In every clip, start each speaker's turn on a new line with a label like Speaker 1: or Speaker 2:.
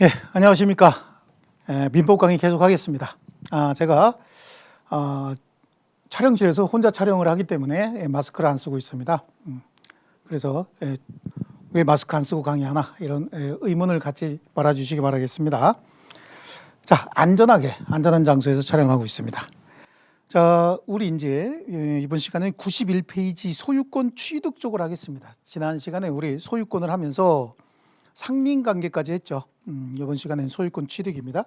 Speaker 1: 예, 안녕하십니까. 민법 강의 계속하겠습니다. 제가 촬영실에서 혼자 촬영을 하기 때문에 마스크를 안 쓰고 있습니다. 그래서 왜 마스크 안 쓰고 강의하나 이런 의문을 갖지 말아주시기 바라겠습니다. 자, 안전한 장소에서 촬영하고 있습니다. 자, 우리 이제 이번 시간에 91페이지 소유권 취득 쪽을 하겠습니다. 지난 시간에 우리 소유권을 하면서 상민관계까지 했죠. 이번 시간에는 소유권 취득입니다.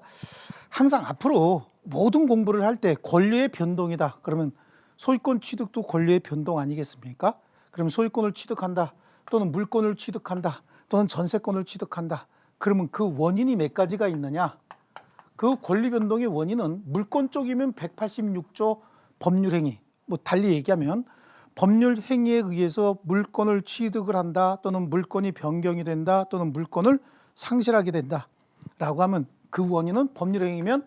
Speaker 1: 항상 앞으로 모든 공부를 할 때 권리의 변동이다. 그러면 소유권 취득도 권리의 변동 아니겠습니까? 그러면 소유권을 취득한다. 또는 물권을 취득한다. 또는 전세권을 취득한다. 그러면 그 원인이 몇 가지가 있느냐? 그 권리 변동의 원인은 물권 쪽이면 186조 법률행위. 뭐 달리 얘기하면 법률 행위에 의해서 물권을 취득을 한다, 또는 물권이 변경이 된다, 또는 물권을 상실하게 된다 라고 하면 그 원인은 법률 행위면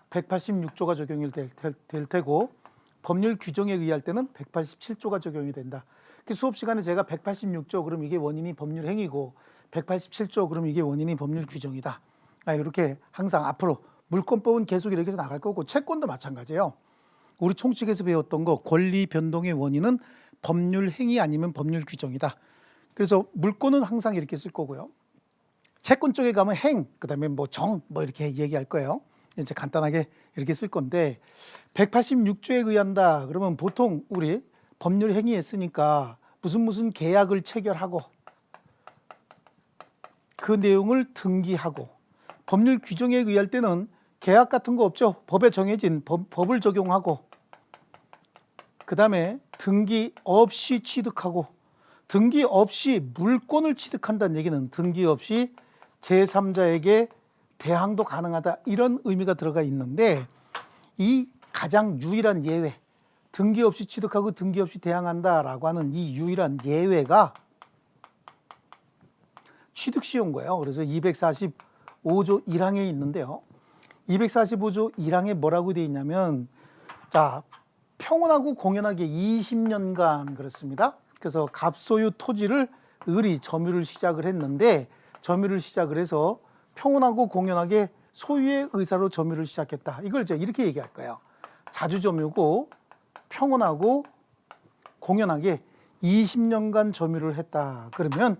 Speaker 1: 186조가 적용이 될 테고, 법률 규정에 의할 때는 187조가 적용이 된다. 그 수업 시간에 제가 186조 그럼 이게 원인이 법률 행위고, 187조 그럼 이게 원인이 법률 규정이다. 이렇게 항상 앞으로 물권법은 계속 이렇게 해서 나갈 거고, 채권도 마찬가지예요. 우리 총칙에서 배웠던 거, 권리 변동의 원인은 법률 행위 아니면 법률 규정이다. 그래서 물권은 항상 이렇게 쓸 거고요. 채권 쪽에 가면 행, 그다음에 뭐 정, 뭐 이렇게 얘기할 거예요. 이제 간단하게 이렇게 쓸 건데, 186조에 의한다 그러면 보통 우리 법률 행위에 쓰니까 무슨 계약을 체결하고 그 내용을 등기하고, 법률 규정에 의할 때는 계약 같은 거 없죠. 법에 정해진 법을 적용하고, 그 다음에 등기 없이 취득하고, 등기 없이 물권을 취득한다는 얘기는 등기 없이 제3자에게 대항도 가능하다, 이런 의미가 들어가 있는데, 이 가장 유일한 예외, 등기 없이 취득하고 등기 없이 대항한다라고 하는 이 유일한 예외가 취득시효인 거예요. 그래서 245조 1항에 있는데요. 245조 1항에 뭐라고 되어 있냐면, 자, 평온하고 공연하게 20년간 그렇습니다. 그래서 갑소유 토지를 을이 점유를 시작을 했는데, 점유를 시작을 해서 평온하고 공연하게 소유의 의사로 점유를 시작했다. 이걸 이제 이렇게 얘기할 거예요. 자주점유고 평온하고 공연하게 20년간 점유를 했다. 그러면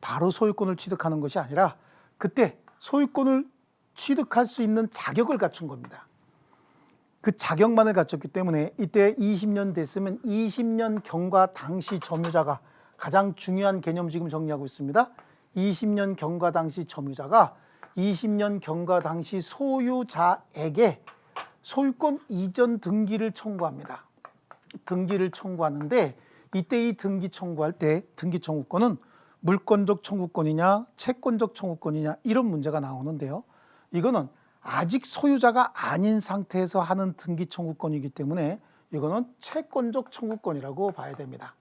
Speaker 1: 바로 소유권을 취득하는 것이 아니라 그때 소유권을 취득할 수 있는 자격을 갖춘 겁니다. 그 자격만을 갖췄기 때문에 이때 20년 됐으면 20년 경과 당시 점유자가, 가장 중요한 개념 지금 정리하고 있습니다. 20년 경과 당시 점유자가 20년 경과 당시 소유자에게 소유권 이전 등기를 청구합니다. 등기를 청구하는데, 이때 이 등기 청구할 때 등기 청구권은 물권적 청구권이냐 채권적 청구권이냐 이런 문제가 나오는데요. 이거는 아직 소유자가 아닌 상태에서 하는 등기 청구권이기 때문에 이거는 채권적 청구권이라고 봐야 됩니다.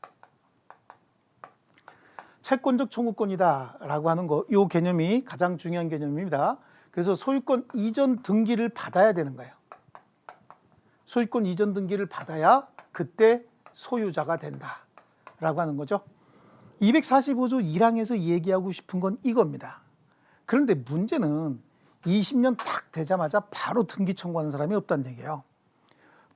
Speaker 1: 채권적 청구권이다라고 하는 거, 이 개념이 가장 중요한 개념입니다. 그래서 소유권 이전 등기를 받아야 되는 거예요. 소유권 이전 등기를 받아야 그때 소유자가 된다라고 하는 거죠. 245조 1항에서 얘기하고 싶은 건 이겁니다. 그런데 문제는 20년 딱 되자마자 바로 등기 청구하는 사람이 없다는 얘기예요.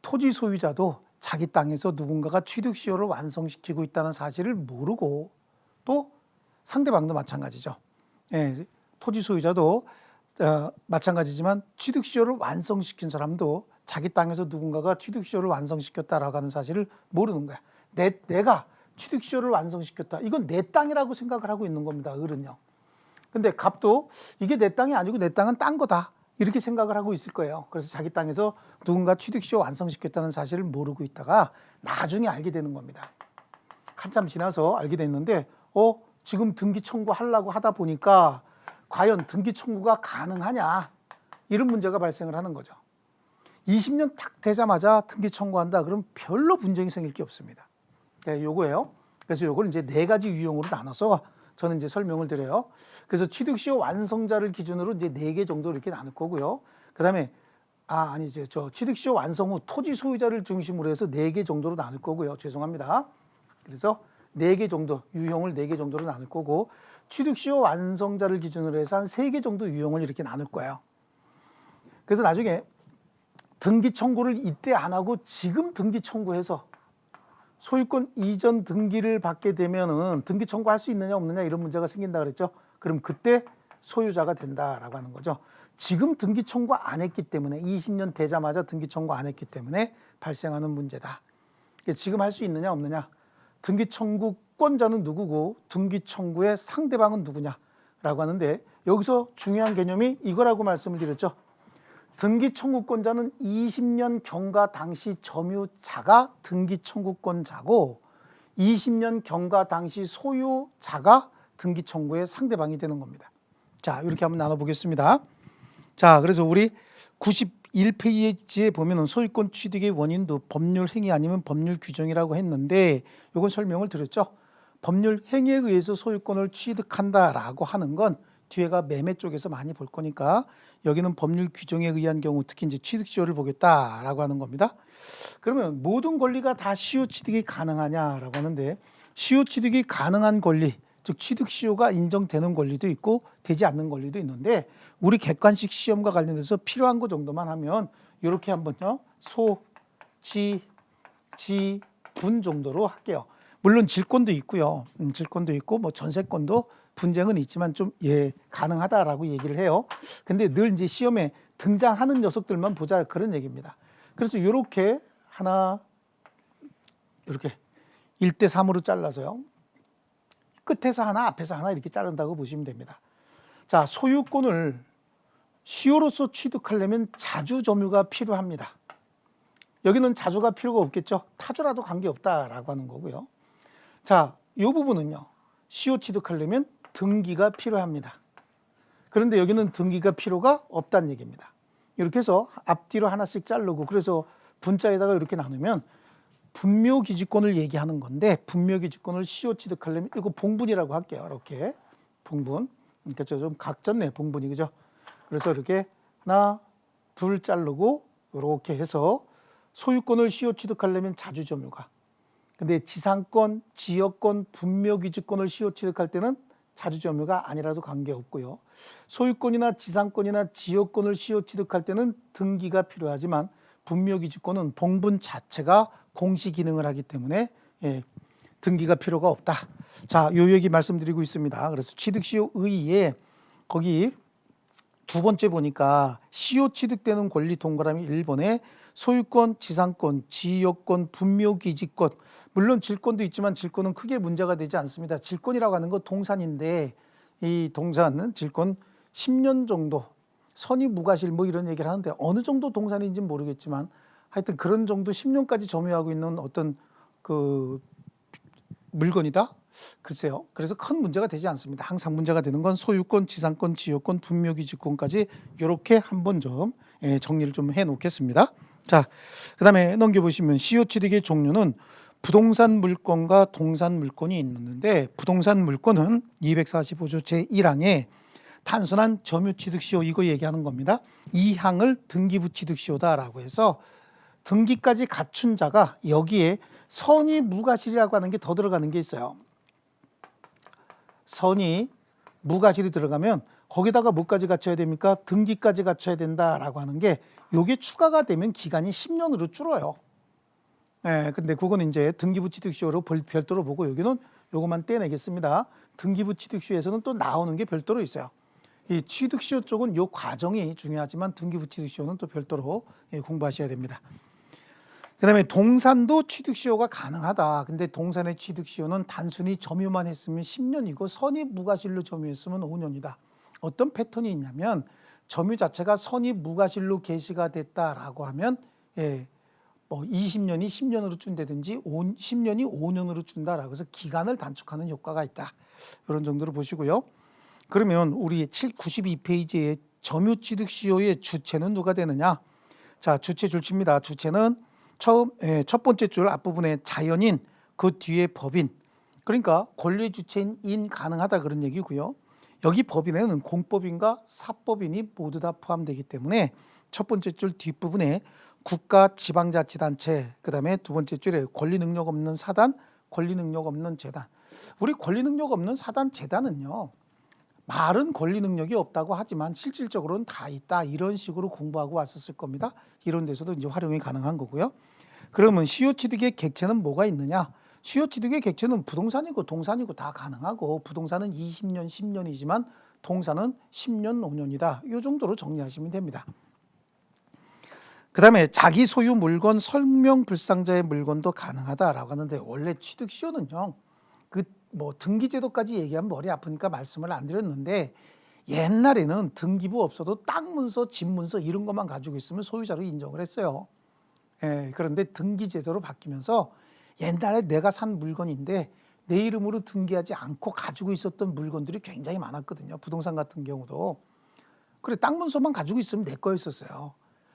Speaker 1: 토지 소유자도 자기 땅에서 누군가가 취득시효를 완성시키고 있다는 사실을 모르고, 또 상대방도 마찬가지죠. 토지 소유자도 마찬가지지만 취득시효를 완성시킨 사람도 자기 땅에서 누군가가 취득시효를 완성시켰다라고 하는 사실을 모르는 거야. 내가 취득시효를 완성시켰다, 이건 내 땅이라고 생각을 하고 있는 겁니다. 을은요. 근데 갑도 이게 내 땅이 아니고 내 땅은 딴 거다, 이렇게 생각을 하고 있을 거예요. 그래서 자기 땅에서 누군가 취득시효 완성시켰다는 사실을 모르고 있다가 나중에 알게 되는 겁니다. 한참 지나서 알게 됐는데, 지금 등기 청구하려고 하다 보니까 과연 등기 청구가 가능하냐, 이런 문제가 발생을 하는 거죠. 20년 딱 되자마자 등기 청구한다 그럼 별로 분쟁이 생길 게 없습니다. 요거예요. 그래서 요걸 이제 4가지 유형으로 나눠서 저는 이제 설명을 드려요. 그래서 취득시효 완성자를 기준으로 이제 4개 정도 이렇게 나눌 거고요. 그 다음에 아니죠. 취득시효 완성 후 토지 소유자를 중심으로 해서 4개 정도로 나눌 거고요. 죄송합니다. 그래서 4개 정도, 유형을 4개 정도로 나눌 거고, 취득시효 완성자를 기준으로 해서 한 3개 정도 유형을 이렇게 나눌 거예요. 그래서 나중에 등기 청구를 이때 안 하고 지금 등기 청구해서 소유권 이전 등기를 받게 되면은 등기 청구할 수 있느냐 없느냐 이런 문제가 생긴다 그랬죠. 그럼 그때 소유자가 된다라고 하는 거죠. 지금 등기 청구 안 했기 때문에 20년 되자마자 등기 청구 안 했기 때문에 발생하는 문제다. 지금 할 수 있느냐 없느냐. 등기 청구권자는 누구고 등기 청구의 상대방은 누구냐라고 하는데 여기서 중요한 개념이 이거라고 말씀을 드렸죠. 등기 청구권자는 20년 경과 당시 점유자가 등기 청구권자고 20년 경과 당시 소유자가 등기 청구의 상대방이 되는 겁니다. 자, 이렇게 한번 나눠보겠습니다. 자, 그래서 우리 91페이지에 보면은 소유권 취득의 원인도 법률 행위 아니면 법률 규정이라고 했는데 이건 설명을 드렸죠. 법률 행위에 의해서 소유권을 취득한다라고 하는 건 뒤에가 매매 쪽에서 많이 볼 거니까 여기는 법률 규정에 의한 경우 특히 이제 취득시효를 보겠다라고 하는 겁니다. 그러면 모든 권리가 다 시효 취득이 가능하냐라고 하는데 시효 취득이 가능한 권리, 즉 취득시효가 인정되는 권리도 있고 되지 않는 권리도 있는데 우리 객관식 시험과 관련해서 필요한 것 정도만 하면 이렇게 한번요 소, 지, 분 정도로 할게요. 물론 질권도 있고요. 질권도 있고 뭐 전세권도 분쟁은 있지만 좀 가능하다라고 얘기를 해요. 근데 늘 이제 시험에 등장하는 녀석들만 보자 그런 얘기입니다. 그래서 이렇게 하나 이렇게 1대3으로 잘라서요. 끝에서 하나 앞에서 하나 이렇게 자른다고 보시면 됩니다. 자, 소유권을 시효로서 취득하려면 자주 점유가 필요합니다. 여기는 자주가 필요가 없겠죠. 타주라도 관계없다라고 하는 거고요. 자, 이 부분은요. 시효 취득하려면 등기가 필요합니다. 그런데 여기는 등기가 필요가 없다는 얘기입니다. 이렇게 해서 앞뒤로 하나씩 자르고 그래서 분자에다가 이렇게 나누면 분묘기지권을 얘기하는 건데 분묘기지권을 시효 취득하려면 이거 봉분이라고 할게요. 이렇게 봉분. 그러니까 좀 각졌네 봉분이 그죠? 그래서 이렇게 하나, 둘 자르고 이렇게 해서 소유권을 시효 취득하려면 자주점유가. 근데 지상권, 지역권, 분묘기지권을 시효 취득할 때는 자주점유가 아니라도 관계없고요. 소유권이나 지상권이나 지역권을 시효 취득할 때는 등기가 필요하지만 분묘기지권은 봉분 자체가 공시 기능을 하기 때문에 등기가 필요가 없다. 자, 요 얘기 말씀드리고 있습니다. 그래서 취득시효 의의에 거기 두 번째 보니까 시효 취득되는 권리 동그라미 1번에 소유권, 지상권, 지역권, 분묘기지권 물론 질권도 있지만 질권은 크게 문제가 되지 않습니다. 질권이라고 하는 건 동산인데 이 동산은 질권 10년 정도 선의 무과실 뭐 이런 얘기를 하는데 어느 정도 동산인지는 모르겠지만 하여튼 그런 정도 10년까지 점유하고 있는 어떤 그 물건이다? 글쎄요. 그래서 큰 문제가 되지 않습니다. 항상 문제가 되는 건 소유권, 지상권, 지역권, 분묘기지권까지 이렇게 한번 좀 정리를 좀 해놓겠습니다. 자, 그 다음에 넘겨보시면 시효 취득의 종류는 부동산 물권과 동산 물권이 있는데 부동산 물권은 245조 제1항에 단순한 점유 취득 시효 이거 얘기하는 겁니다. 이 항을 등기부 취득 시효다라고 해서 등기까지 갖춘 자가 여기에 선의 무과실이라고 하는 게 더 들어가는 게 있어요. 선의 무과실이 들어가면 거기다가 뭐까지 갖춰야 됩니까? 등기까지 갖춰야 된다라고 하는 게 이게 추가가 되면 기간이 10년으로 줄어요. 근데 그거는 이제 등기부 취득시효로 별도로 보고 여기는 요것만 떼내겠습니다. 등기부 취득시효에서는 또 나오는 게 별도로 있어요. 이 취득시효 쪽은 요 과정이 중요하지만 등기부 취득시효는 또 별도로 공부하셔야 됩니다. 그 다음에 동산도 취득시효가 가능하다. 근데 동산의 취득시효는 단순히 점유만 했으면 10년이고 선의 무과실로 점유했으면 5년이다. 어떤 패턴이 있냐면 점유 자체가 선의 무과실로 개시가 됐다라고 하면 뭐 20년이 10년으로 준다든지 10년이 5년으로 준다라고 해서 기간을 단축하는 효과가 있다. 이런 정도로 보시고요. 그러면 우리 92페이지의 점유 취득시효의 주체는 누가 되느냐? 자, 주체 줄치입니다. 주체는 첫 번째 줄 앞부분에 자연인, 그 뒤에 법인. 그러니까 권리 주체인 인 가능하다 그런 얘기고요. 여기 법인에는 공법인과 사법인이 모두 다 포함되기 때문에 첫 번째 줄 뒷부분에 국가 지방자치단체, 그 다음에 두 번째 줄에 권리 능력 없는 사단, 권리 능력 없는 재단. 우리 권리 능력 없는 사단, 재단은요. 말은 권리 능력이 없다고 하지만 실질적으로는 다 있다. 이런 식으로 공부하고 왔었을 겁니다. 이런 데서도 이제 활용이 가능한 거고요. 그러면 시효 취득의 객체는 뭐가 있느냐? 시효 취득의 객체는 부동산이고 동산이고 다 가능하고 부동산은 20년, 10년이지만 동산은 10년, 5년이다. 이 정도로 정리하시면 됩니다. 그 다음에 자기 소유 물건 설명불상자의 물건도 가능하다라고 하는데 원래 취득시효는요. 뭐 등기제도까지 얘기하면 머리 아프니까 말씀을 안 드렸는데 옛날에는 등기부 없어도 땅 문서, 집 문서 이런 것만 가지고 있으면 소유자로 인정을 했어요. 그런데 등기제도로 바뀌면서 옛날에 내가 산 물건인데 내 이름으로 등기하지 않고 가지고 있었던 물건들이 굉장히 많았거든요. 부동산 같은 경우도. 그래 땅 문서만 가지고 있으면 내 거였었어요.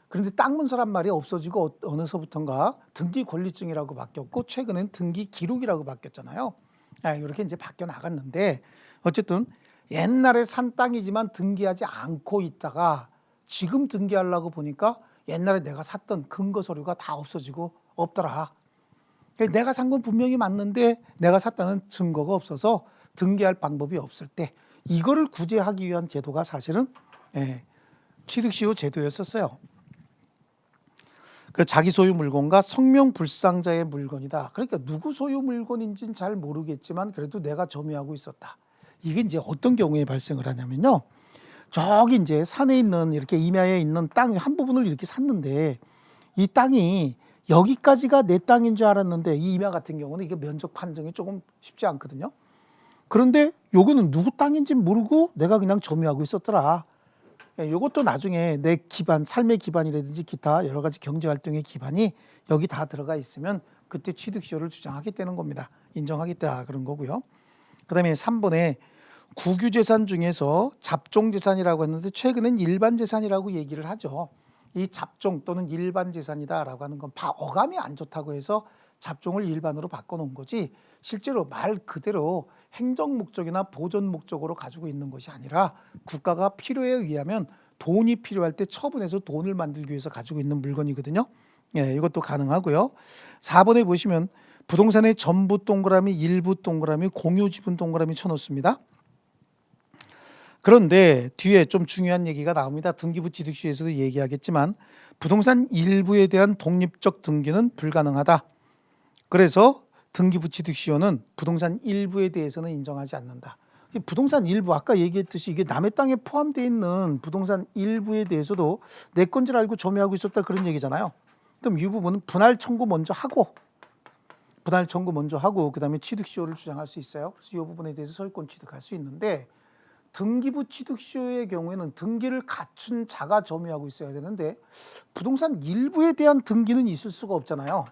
Speaker 1: 그런데 땅 문서란 말이 없어지고 어느서부턴가 등기 권리증이라고 바뀌었고 최근엔 등기 기록이라고 바뀌었잖아요. 이렇게 이제 바뀌어 나갔는데 어쨌든 옛날에 산 땅이지만 등기하지 않고 있다가 지금 등기하려고 보니까 옛날에 내가 샀던 근거 서류가 다 없어지고 없더라. 내가 산 건 분명히 맞는데 내가 샀다는 증거가 없어서 등기할 방법이 없을 때 이거를 구제하기 위한 제도가 사실은 취득시효 제도였었어요. 그래서 자기 소유 물건과 성명불상자의 물건이다. 그러니까 누구 소유 물건인지는 잘 모르겠지만 그래도 내가 점유하고 있었다. 이게 이제 어떤 경우에 발생을 하냐면요. 저기 이제 산에 있는 이렇게 임야에 있는 땅 한 부분을 이렇게 샀는데 이 땅이 여기까지가 내 땅인 줄 알았는데 이 임야 같은 경우는 이게 면적 판정이 조금 쉽지 않거든요. 그런데 요거는 누구 땅인지 모르고 내가 그냥 점유하고 있었더라. 이것도 나중에 내 기반, 삶의 기반이라든지 기타 여러 가지 경제활동의 기반이 여기 다 들어가 있으면 그때 취득시효를 주장하겠다는 겁니다. 인정하겠다 그런 거고요. 그 다음에 3번에 국유재산 중에서 잡종재산이라고 했는데 최근엔 일반재산이라고 얘기를 하죠. 이 잡종 또는 일반재산이다라고 하는 건 어감이 안 좋다고 해서 잡종을 일반으로 바꿔놓은 거지 실제로 말 그대로 행정 목적이나 보존 목적으로 가지고 있는 것이 아니라 국가가 필요에 의하면 돈이 필요할 때 처분해서 돈을 만들기 위해서 가지고 있는 물건이거든요. 이것도 가능하고요. 4번에 보시면 부동산의 전부 동그라미, 일부 동그라미, 공유 지분 동그라미 쳐놓습니다. 그런데 뒤에 좀 중요한 얘기가 나옵니다. 등기부 취득시에서도 얘기하겠지만 부동산 일부에 대한 독립적 등기는 불가능하다. 그래서 등기부 취득시효는 부동산 일부에 대해서는 인정하지 않는다. 부동산 일부 아까 얘기했듯이 이게 남의 땅에 포함되어 있는 부동산 일부에 대해서도 내 건 줄 알고 점유하고 있었다 그런 얘기잖아요. 그럼 이 부분은 분할 청구 먼저 하고 그다음에 취득시효를 주장할 수 있어요. 그래서 이 부분에 대해서 소유권 취득할 수 있는데 등기부 취득시효의 경우에는 등기를 갖춘 자가 점유하고 있어야 되는데 부동산 일부에 대한 등기는 있을 수가 없잖아요.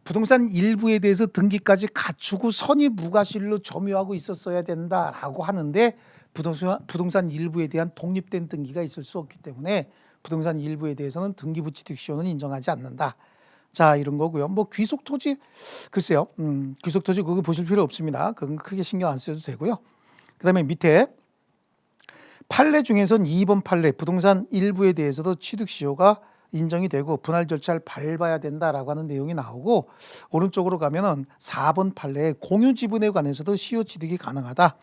Speaker 1: 부동산 일부에 대해서 등기까지 갖추고 선의 무과실로 점유하고 있었어야 된다라고 하는데 부동산 일부에 대한 독립된 등기가 있을 수 없기 때문에 부동산 일부에 대해서는 등기부 취득시효는 인정하지 않는다. 자 이런 거고요. 뭐 귀속토지 글쎄요. 귀속토지 그거 보실 필요 없습니다. 그건 크게 신경 안 써도 되고요. 그 다음에 밑에 판례 중에선 2번 판례 부동산 일부에 대해서도 취득시효가 인정이 되고 분할 절차를 밟아야 된다라고 하는 내용이 나오고 오른쪽으로 가면은 4번 판례에 공유 지분에 관해서도 시효 취득이 가능하다.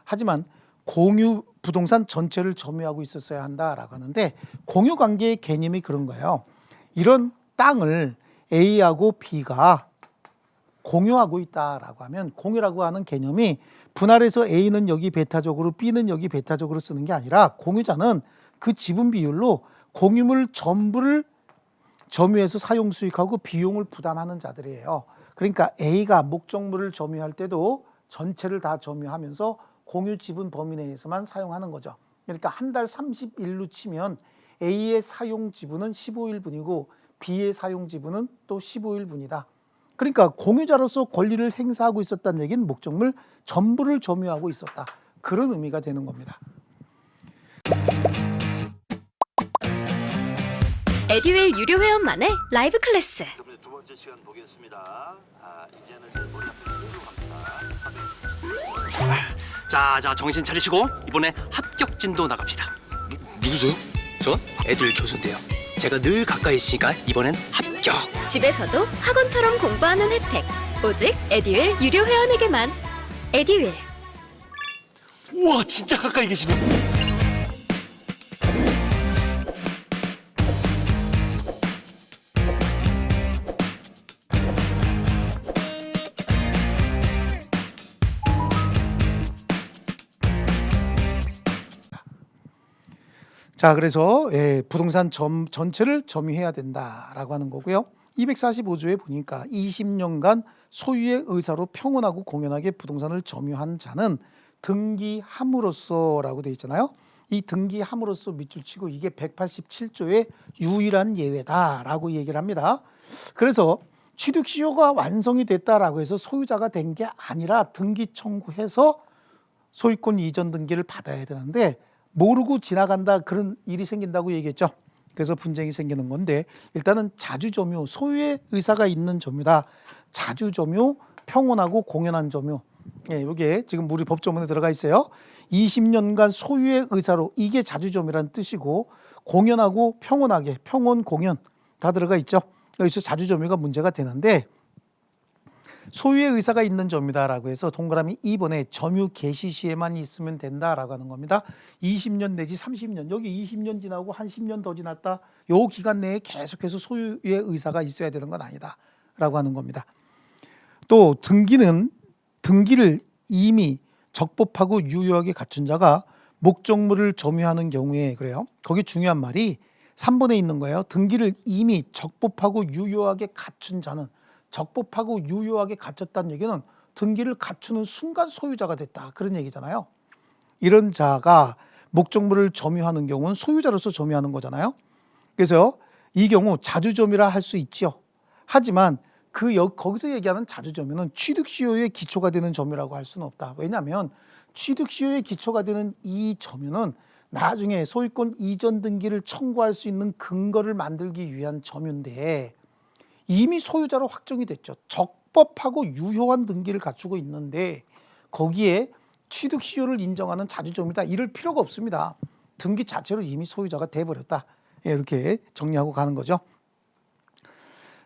Speaker 1: 하지만 공유 부동산 전체를 점유하고 있었어야 한다라고 하는데 공유 관계의 개념이 그런 거예요. 이런 땅을 A하고 B가 공유하고 있다라고 하면 공유라고 하는 개념이 분할해서 A는 여기 베타적으로 B는 여기 베타적으로 쓰는 게 아니라 공유자는 그 지분 비율로 공유물 전부를 점유해서 사용 수익하고 비용을 부담하는 자들이에요. 그러니까 A가 목적물을 점유할 때도 전체를 다 점유하면서 공유 지분 범위 내에서만 사용하는 거죠. 그러니까 한 달 30일로 치면 A의 사용 지분은 15일분이고 B의 사용 지분은 또 15일분이다. 그러니까 공유자로서 권리를 행사하고 있었다는 얘기는 목적물 전부를 점유하고 있었다. 그런 의미가 되는 겁니다.
Speaker 2: 에듀윌 유료 회원만의 라이브 클래스.
Speaker 3: 두 번째 시간 보겠습니다. 이제는 이제 머리 앞에 세로 갑니다.
Speaker 4: 자, 정신 차리시고 이번에 합격 진도 나갑시다.
Speaker 5: 누구세요?
Speaker 4: 전 애들 교수인데요. 제가 늘 가까이 있으니까 이번엔 합격.
Speaker 2: 집에서도 학원처럼 공부하는 혜택. 오직 에듀윌 유료 회원에게만. 에듀윌.
Speaker 4: 우와, 진짜 가까이 계시네.
Speaker 1: 자, 그래서 부동산 전체를 점유해야 된다라고 하는 거고요. 245조에 보니까 20년간 소유의 의사로 평온하고 공연하게 부동산을 점유한 자는 등기함으로써라고 되어 있잖아요. 이 등기함으로써 밑줄 치고 이게 187조의 유일한 예외다라고 얘기를 합니다. 그래서 취득 시효가 완성이 됐다라고 해서 소유자가 된 게 아니라 등기 청구해서 소유권 이전 등기를 받아야 되는데 모르고 지나간다, 그런 일이 생긴다고 얘기했죠. 그래서 분쟁이 생기는 건데, 일단은 자주점유, 소유의 의사가 있는 점유다. 자주점유, 평온하고 공연한 점유. 이게 지금 우리 법조문에 들어가 있어요. 20년간 소유의 의사로, 이게 자주점유라는 뜻이고, 공연하고 평온하게, 평온, 공연 다 들어가 있죠. 여기서 자주점유가 문제가 되는데, 소유의 의사가 있는 점유다라고 해서 동그라미 2번에 점유 개시 시에만 있으면 된다라고 하는 겁니다. 20년 내지 30년, 여기 20년 지나고 한 10년 더 지났다, 요 기간 내에 계속해서 소유의 의사가 있어야 되는 건 아니다라고 하는 겁니다. 또 등기를 이미 적법하고 유효하게 갖춘 자가 목적물을 점유하는 경우에, 그래요. 거기 중요한 말이 3번에 있는 거예요. 등기를 이미 적법하고 유효하게 갖춘 자는, 적법하고 유효하게 갖췄다는 얘기는 등기를 갖추는 순간 소유자가 됐다, 그런 얘기잖아요. 이런 자가 목적물을 점유하는 경우는 소유자로서 점유하는 거잖아요. 그래서 이 경우 자주점유라 할 수 있죠. 하지만 거기서 얘기하는 자주점유는 취득시효의 기초가 되는 점유라고 할 수는 없다. 왜냐하면 취득시효의 기초가 되는 이 점유는 나중에 소유권 이전 등기를 청구할 수 있는 근거를 만들기 위한 점유인데, 이미 소유자로 확정이 됐죠. 적법하고 유효한 등기를 갖추고 있는데 거기에 취득시효를 인정하는 자주점유다, 이럴 필요가 없습니다. 등기 자체로 이미 소유자가 돼버렸다, 이렇게 정리하고 가는 거죠.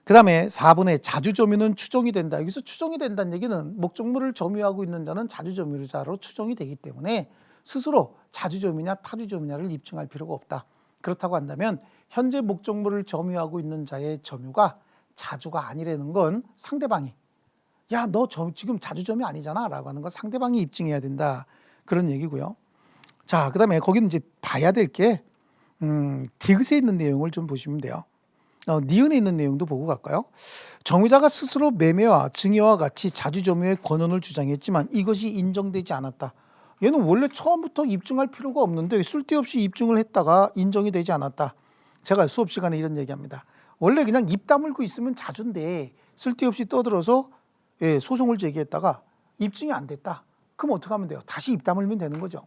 Speaker 1: 그 다음에 4번에 자주점유는 추정이 된다. 여기서 추정이 된다는 얘기는 목적물을 점유하고 있는 자는 자주점유자로 추정이 되기 때문에 스스로 자주점유냐 타주점유냐를 입증할 필요가 없다. 그렇다고 한다면 현재 목적물을 점유하고 있는 자의 점유가 자주가 아니라는 건 상대방이, 야, 너 지금 자주점유 아니잖아 라고 하는 건 상대방이 입증해야 된다, 그런 얘기고요. 자, 그 다음에 거기는 이제 봐야 될 게 디귿에 있는 내용을 좀 보시면 돼요. 니은에 있는 내용도 보고 갈까요? 점유자가 스스로 매매와 증여와 같이 자주점유의 권한을 주장했지만 이것이 인정되지 않았다. 얘는 원래 처음부터 입증할 필요가 없는데 쓸데없이 입증을 했다가 인정이 되지 않았다. 제가 수업 시간에 이런 얘기합니다. 원래 그냥 입 다물고 있으면 자주인데 쓸데없이 떠들어서 소송을 제기했다가 입증이 안 됐다. 그럼 어떻게 하면 돼요? 다시 입 다물면 되는 거죠.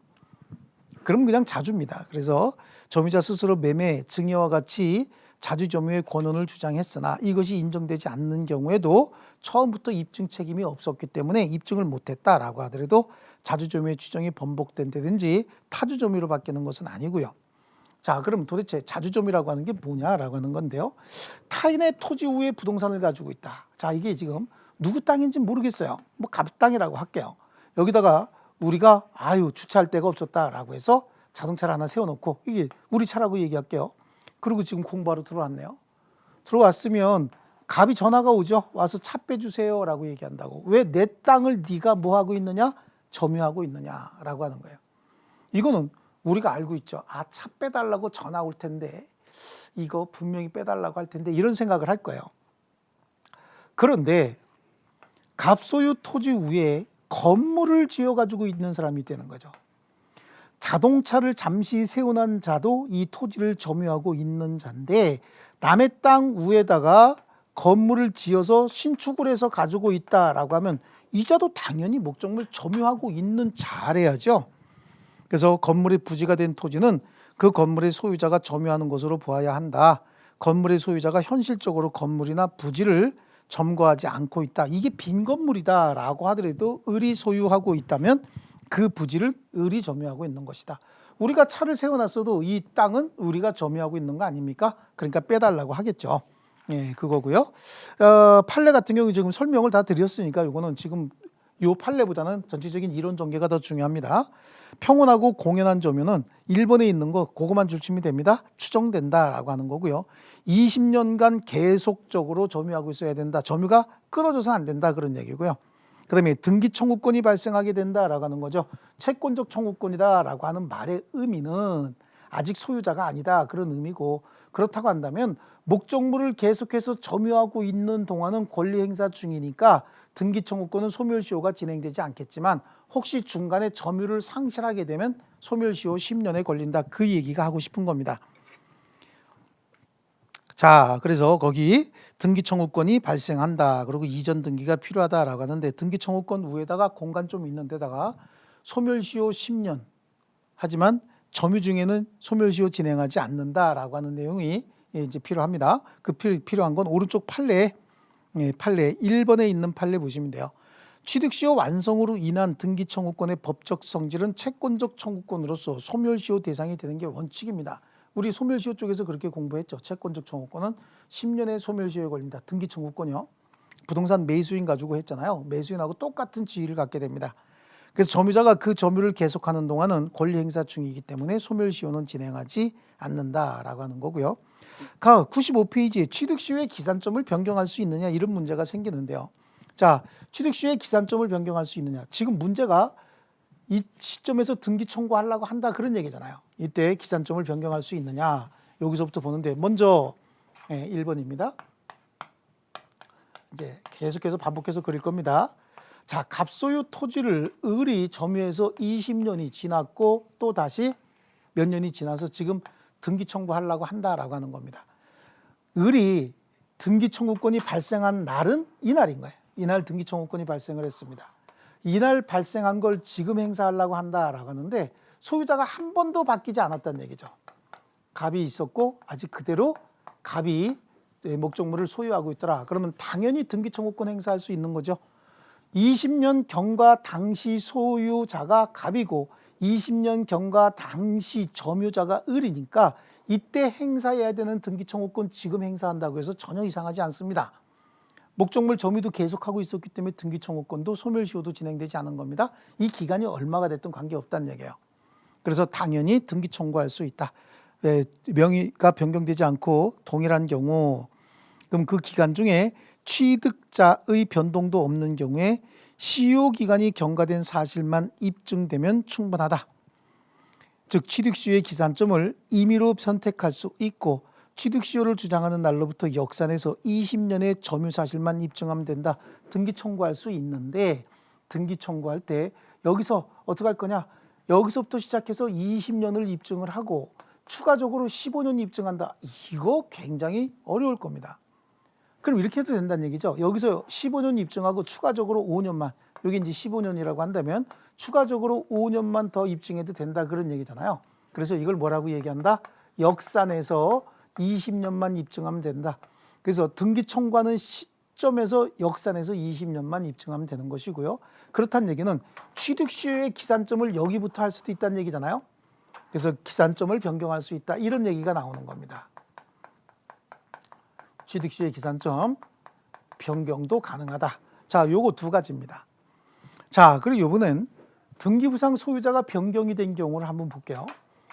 Speaker 1: 그럼 그냥 자주입니다. 그래서 점유자 스스로 매매, 증여와 같이 자주점유의 권한을 주장했으나 이것이 인정되지 않는 경우에도 처음부터 입증 책임이 없었기 때문에 입증을 못했다라고 하더라도 자주점유의 추정이 번복된다든지 타주점유로 바뀌는 것은 아니고요. 자, 그럼 도대체 자주점유라고 하는 게 뭐냐라고 하는 건데요. 타인의 토지 위에 부동산을 가지고 있다. 자, 이게 지금 누구 땅인지 모르겠어요. 뭐 갑 땅이라고 할게요. 여기다가 우리가 주차할 데가 없었다라고 해서 자동차를 하나 세워놓고, 이게 우리 차라고 얘기할게요. 그리고 지금 공부하러 들어왔네요. 들어왔으면 갑이 전화가 오죠. 와서 차 빼주세요라고 얘기한다고. 왜 내 땅을 네가 뭐 하고 있느냐? 점유하고 있느냐라고 하는 거예요. 이거는 우리가 알고 있죠. 차 빼달라고 전화 올 텐데, 이거 분명히 빼달라고 할 텐데, 이런 생각을 할 거예요. 그런데 갑소유 토지 위에 건물을 지어가지고 있는 사람이 있다는 거죠. 자동차를 잠시 세워놓은 자도 이 토지를 점유하고 있는 자인데, 남의 땅 위에다가 건물을 지어서 신축을 해서 가지고 있다라고 하면 이 자도 당연히 목적물 점유하고 있는 자래야죠. 그래서 건물의 부지가 된 토지는 그 건물의 소유자가 점유하는 것으로 보아야 한다. 건물의 소유자가 현실적으로 건물이나 부지를 점거하지 않고 있다. 이게 빈 건물이다라고 하더라도 을이 소유하고 있다면 그 부지를 을이 점유하고 있는 것이다. 우리가 차를 세워놨어도 이 땅은 우리가 점유하고 있는 거 아닙니까? 그러니까 빼달라고 하겠죠. 그거고요. 판례 같은 경우 지금 설명을 다 드렸으니까 이거는 지금 요 판례보다는 전체적인 이론 전개가 더 중요합니다. 평온하고 공연한 점유는 1번에 있는 거 그거만 줄치면 됩니다. 추정된다라고 하는 거고요. 20년간 계속적으로 점유하고 있어야 된다. 점유가 끊어져서 안 된다 그런 얘기고요. 그다음에 등기 청구권이 발생하게 된다라고 하는 거죠. 채권적 청구권이다라고 하는 말의 의미는 아직 소유자가 아니다 그런 의미고, 그렇다고 한다면 목적물을 계속해서 점유하고 있는 동안은 권리 행사 중이니까 등기 청구권은 소멸시효가 진행되지 않겠지만, 혹시 중간에 점유를 상실하게 되면 소멸시효 10년에 걸린다 그 얘기가 하고 싶은 겁니다. 자, 그래서 거기 등기 청구권이 발생한다. 그리고 이전 등기가 필요하다라고 하는데, 등기 청구권 위에다가 공간 좀 있는 데다가 소멸시효 10년 하지만 점유 중에는 소멸시효 진행하지 않는다라고 하는 내용이 이제 필요합니다. 그 필요한 건 오른쪽 판례 1번에 있는 판례 보시면 돼요. 취득시효 완성으로 인한 등기 청구권의 법적 성질은 채권적 청구권으로서 소멸시효 대상이 되는 게 원칙입니다. 우리 소멸시효 쪽에서 그렇게 공부했죠. 채권적 청구권은 10년의 소멸시효에 걸린다. 등기 청구권이요. 부동산 매수인 가지고 했잖아요. 매수인하고 똑같은 지위를 갖게 됩니다. 그래서 점유자가 그 점유를 계속하는 동안은 권리 행사 중이기 때문에 소멸시효는 진행하지 않는다라고 하는 거고요. 95페이지에 취득시효의 기산점을 변경할 수 있느냐 이런 문제가 생기는데요. 자, 취득시효의 기산점을 변경할 수 있느냐. 지금 문제가 이 시점에서 등기 청구하려고 한다 그런 얘기잖아요. 이때 기산점을 변경할 수 있느냐. 여기서부터 보는데 먼저 1번입니다. 이제 계속해서 반복해서 그릴 겁니다. 자, 갑소유 토지를 을이 점유해서 20년이 지났고 또 다시 몇 년이 지나서 지금 등기 청구하려고 한다라고 하는 겁니다. 을이 등기 청구권이 발생한 날은 이날인 거예요. 이날 등기 청구권이 발생을 했습니다. 이날 발생한 걸 지금 행사하려고 한다라고 하는데 소유자가 한 번도 바뀌지 않았다는 얘기죠. 갑이 있었고 아직 그대로 갑이 목적물을 소유하고 있더라. 그러면 당연히 등기 청구권 행사할 수 있는 거죠. 20년 경과 당시 소유자가 갑이고 20년 경과 당시 점유자가 을이니까 이때 행사해야 되는 등기 청구권 지금 행사한다고 해서 전혀 이상하지 않습니다. 목적물 점유도 계속하고 있었기 때문에 등기 청구권도 소멸시효도 진행되지 않은 겁니다. 이 기간이 얼마가 됐든 관계없다는 얘기예요. 그래서 당연히 등기 청구할 수 있다. 명의가 변경되지 않고 동일한 경우, 그럼 그 기간 중에 취득자의 변동도 없는 경우에 시효기간이 경과된 사실만 입증되면 충분하다. 즉 취득시효의 기산점을 임의로 선택할 수 있고 취득시효를 주장하는 날로부터 역산해서 20년의 점유 사실만 입증하면 된다. 등기 청구할 수 있는데 등기 청구할 때 여기서 어떻게 할 거냐. 여기서부터 시작해서 20년을 입증을 하고 추가적으로 15년 입증한다. 이거 굉장히 어려울 겁니다. 그럼 이렇게 해도 된다는 얘기죠. 여기서 15년 입증하고 추가적으로 5년만, 여기 이제 15년이라고 한다면 추가적으로 5년만 더 입증해도 된다 그런 얘기잖아요. 그래서 이걸 뭐라고 얘기한다? 역산해서 20년만 입증하면 된다. 그래서 등기 청구하는 시점에서 역산해서 20년만 입증하면 되는 것이고요. 그렇다는 얘기는 취득시효의 기산점을 여기부터 할 수도 있다는 얘기잖아요. 그래서 기산점을 변경할 수 있다 이런 얘기가 나오는 겁니다. 취득시효의 기산점 변경도 가능하다. 자, 요거 두 가지입니다. 자, 그리고 이번엔 등기부상 소유자가 변경이 된 경우를 한번 볼게요.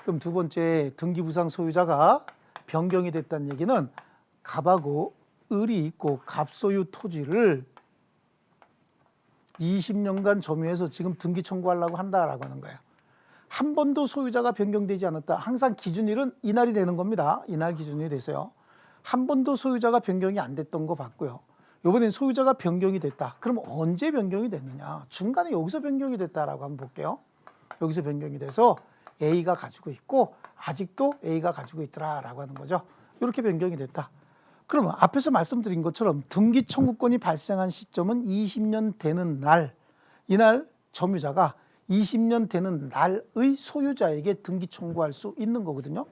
Speaker 1: 그럼 두 번째 등기부상 소유자가 변경이 됐다는 얘기는 갑하고 을이 있고 갑소유 토지를 20년간 점유해서 지금 등기 청구하려고 한다라고 하는 거예요. 한 번도 소유자가 변경되지 않았다. 항상 기준일은 이날이 되는 겁니다. 이날 기준일이 돼서요. 한 번도 소유자가 변경이 안 됐던 거 봤고요. 이번엔 소유자가 변경이 됐다. 그럼 언제 변경이 됐느냐? 중간에 여기서 변경이 됐다라고 한번 볼게요. 여기서 변경이 돼서 A가 가지고 있고 아직도 A가 가지고 있더라라고 하는 거죠. 이렇게 변경이 됐다. 그러면 앞에서 말씀드린 것처럼 등기 청구권이 발생한 시점은 20년 되는 날, 이날 점유자가 20년 되는 날의 소유자에게 등기 청구할 수 있는 거거든요.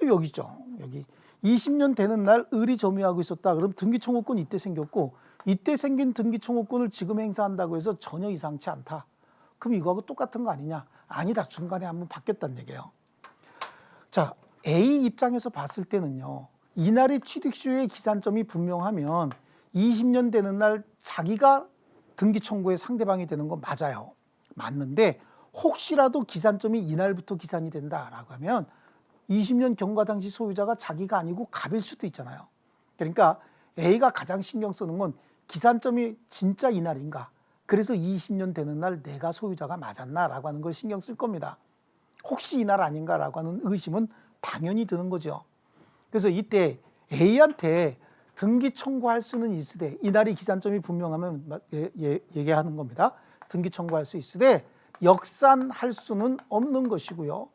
Speaker 1: 여기 있죠. 여기 20년 되는 날 을이 점유하고 있었다. 그럼 등기 청구권이 이때 생겼고 이때 생긴 등기 청구권을 지금 행사한다고 해서 전혀 이상치 않다. 그럼 이거하고 똑같은 거 아니냐? 아니다. 중간에 한번 바뀌었다는 얘기예요. 자, A 입장에서 봤을 때는요. 이날의 취득시효의 기산점이 분명하면 20년 되는 날 자기가 등기 청구의 상대방이 되는 건 맞아요. 맞는데 혹시라도 기산점이 이날부터 기산이 된다라고 하면 20년 경과 당시 소유자가 자기가 아니고 갑일 수도 있잖아요. 그러니까 A가 가장 신경 쓰는 건 기산점이 진짜 이날인가, 그래서 20년 되는 날 내가 소유자가 맞았나라고 하는 걸 신경 쓸 겁니다. 혹시 이날 아닌가라고 하는 의심은 당연히 드는 거죠. 그래서 이때 A한테 등기 청구할 수는 있으되, 이날이 기산점이 분명하면 얘기하는 겁니다. 등기 청구할 수 있으되 역산할 수는 없는 것이고요.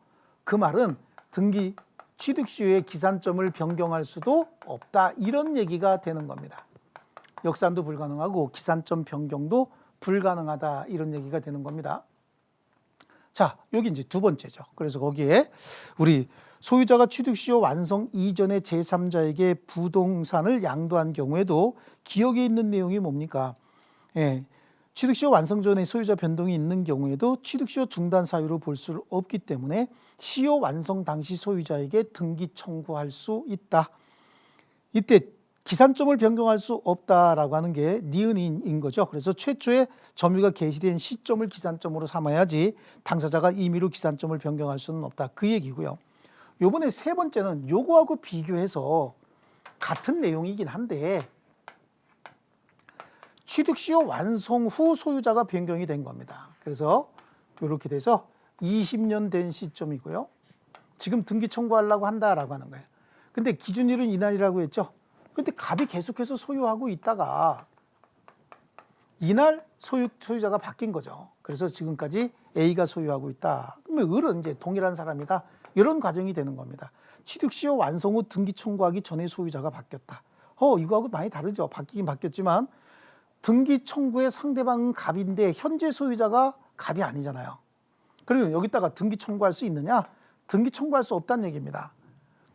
Speaker 1: 그 말은 등기 취득 시효의 기산점을 변경할 수도 없다, 이런 얘기가 되는 겁니다. 역산도 불가능하고 기산점 변경도 불가능하다, 이런 얘기가 되는 겁니다. 자, 여기 이제 두 번째죠. 그래서 거기에 우리 소유자가 취득 시효 완성 이전에 제3자에게 부동산을 양도한 경우에도 기억에 있는 내용이 뭡니까? 취득 시효 완성 전에 소유자 변동이 있는 경우에도 취득 시효 중단 사유로 볼 수 없기 때문에 시효 완성 당시 소유자에게 등기 청구할 수 있다. 이때 기산점을 변경할 수 없다라고 하는 게 니은인 거죠. 그래서 최초에 점유가 개시된 시점을 기산점으로 삼아야지 당사자가 임의로 기산점을 변경할 수는 없다, 그 얘기고요. 요번에 세 번째는 요거하고 비교해서 같은 내용이긴 한데 취득시효 완성 후 소유자가 변경이 된 겁니다. 그래서 이렇게 돼서 20년 된 시점이고요. 지금 등기 청구하려고 한다라고 하는 거예요. 근데 기준일은 이날이라고 했죠. 근데 갑이 계속해서 소유하고 있다가 이날 소유자가 바뀐 거죠. 그래서 지금까지 A가 소유하고 있다. 그러면 을은 이제 동일한 사람이다, 이런 과정이 되는 겁니다. 취득시효 완성 후 등기 청구하기 전에 소유자가 바뀌었다. 이거하고 많이 다르죠. 바뀌긴 바뀌었지만 등기 청구의 상대방은 갑인데 현재 소유자가 갑이 아니잖아요. 그러면 여기다가 등기 청구할 수 있느냐? 등기 청구할 수 없다는 얘기입니다.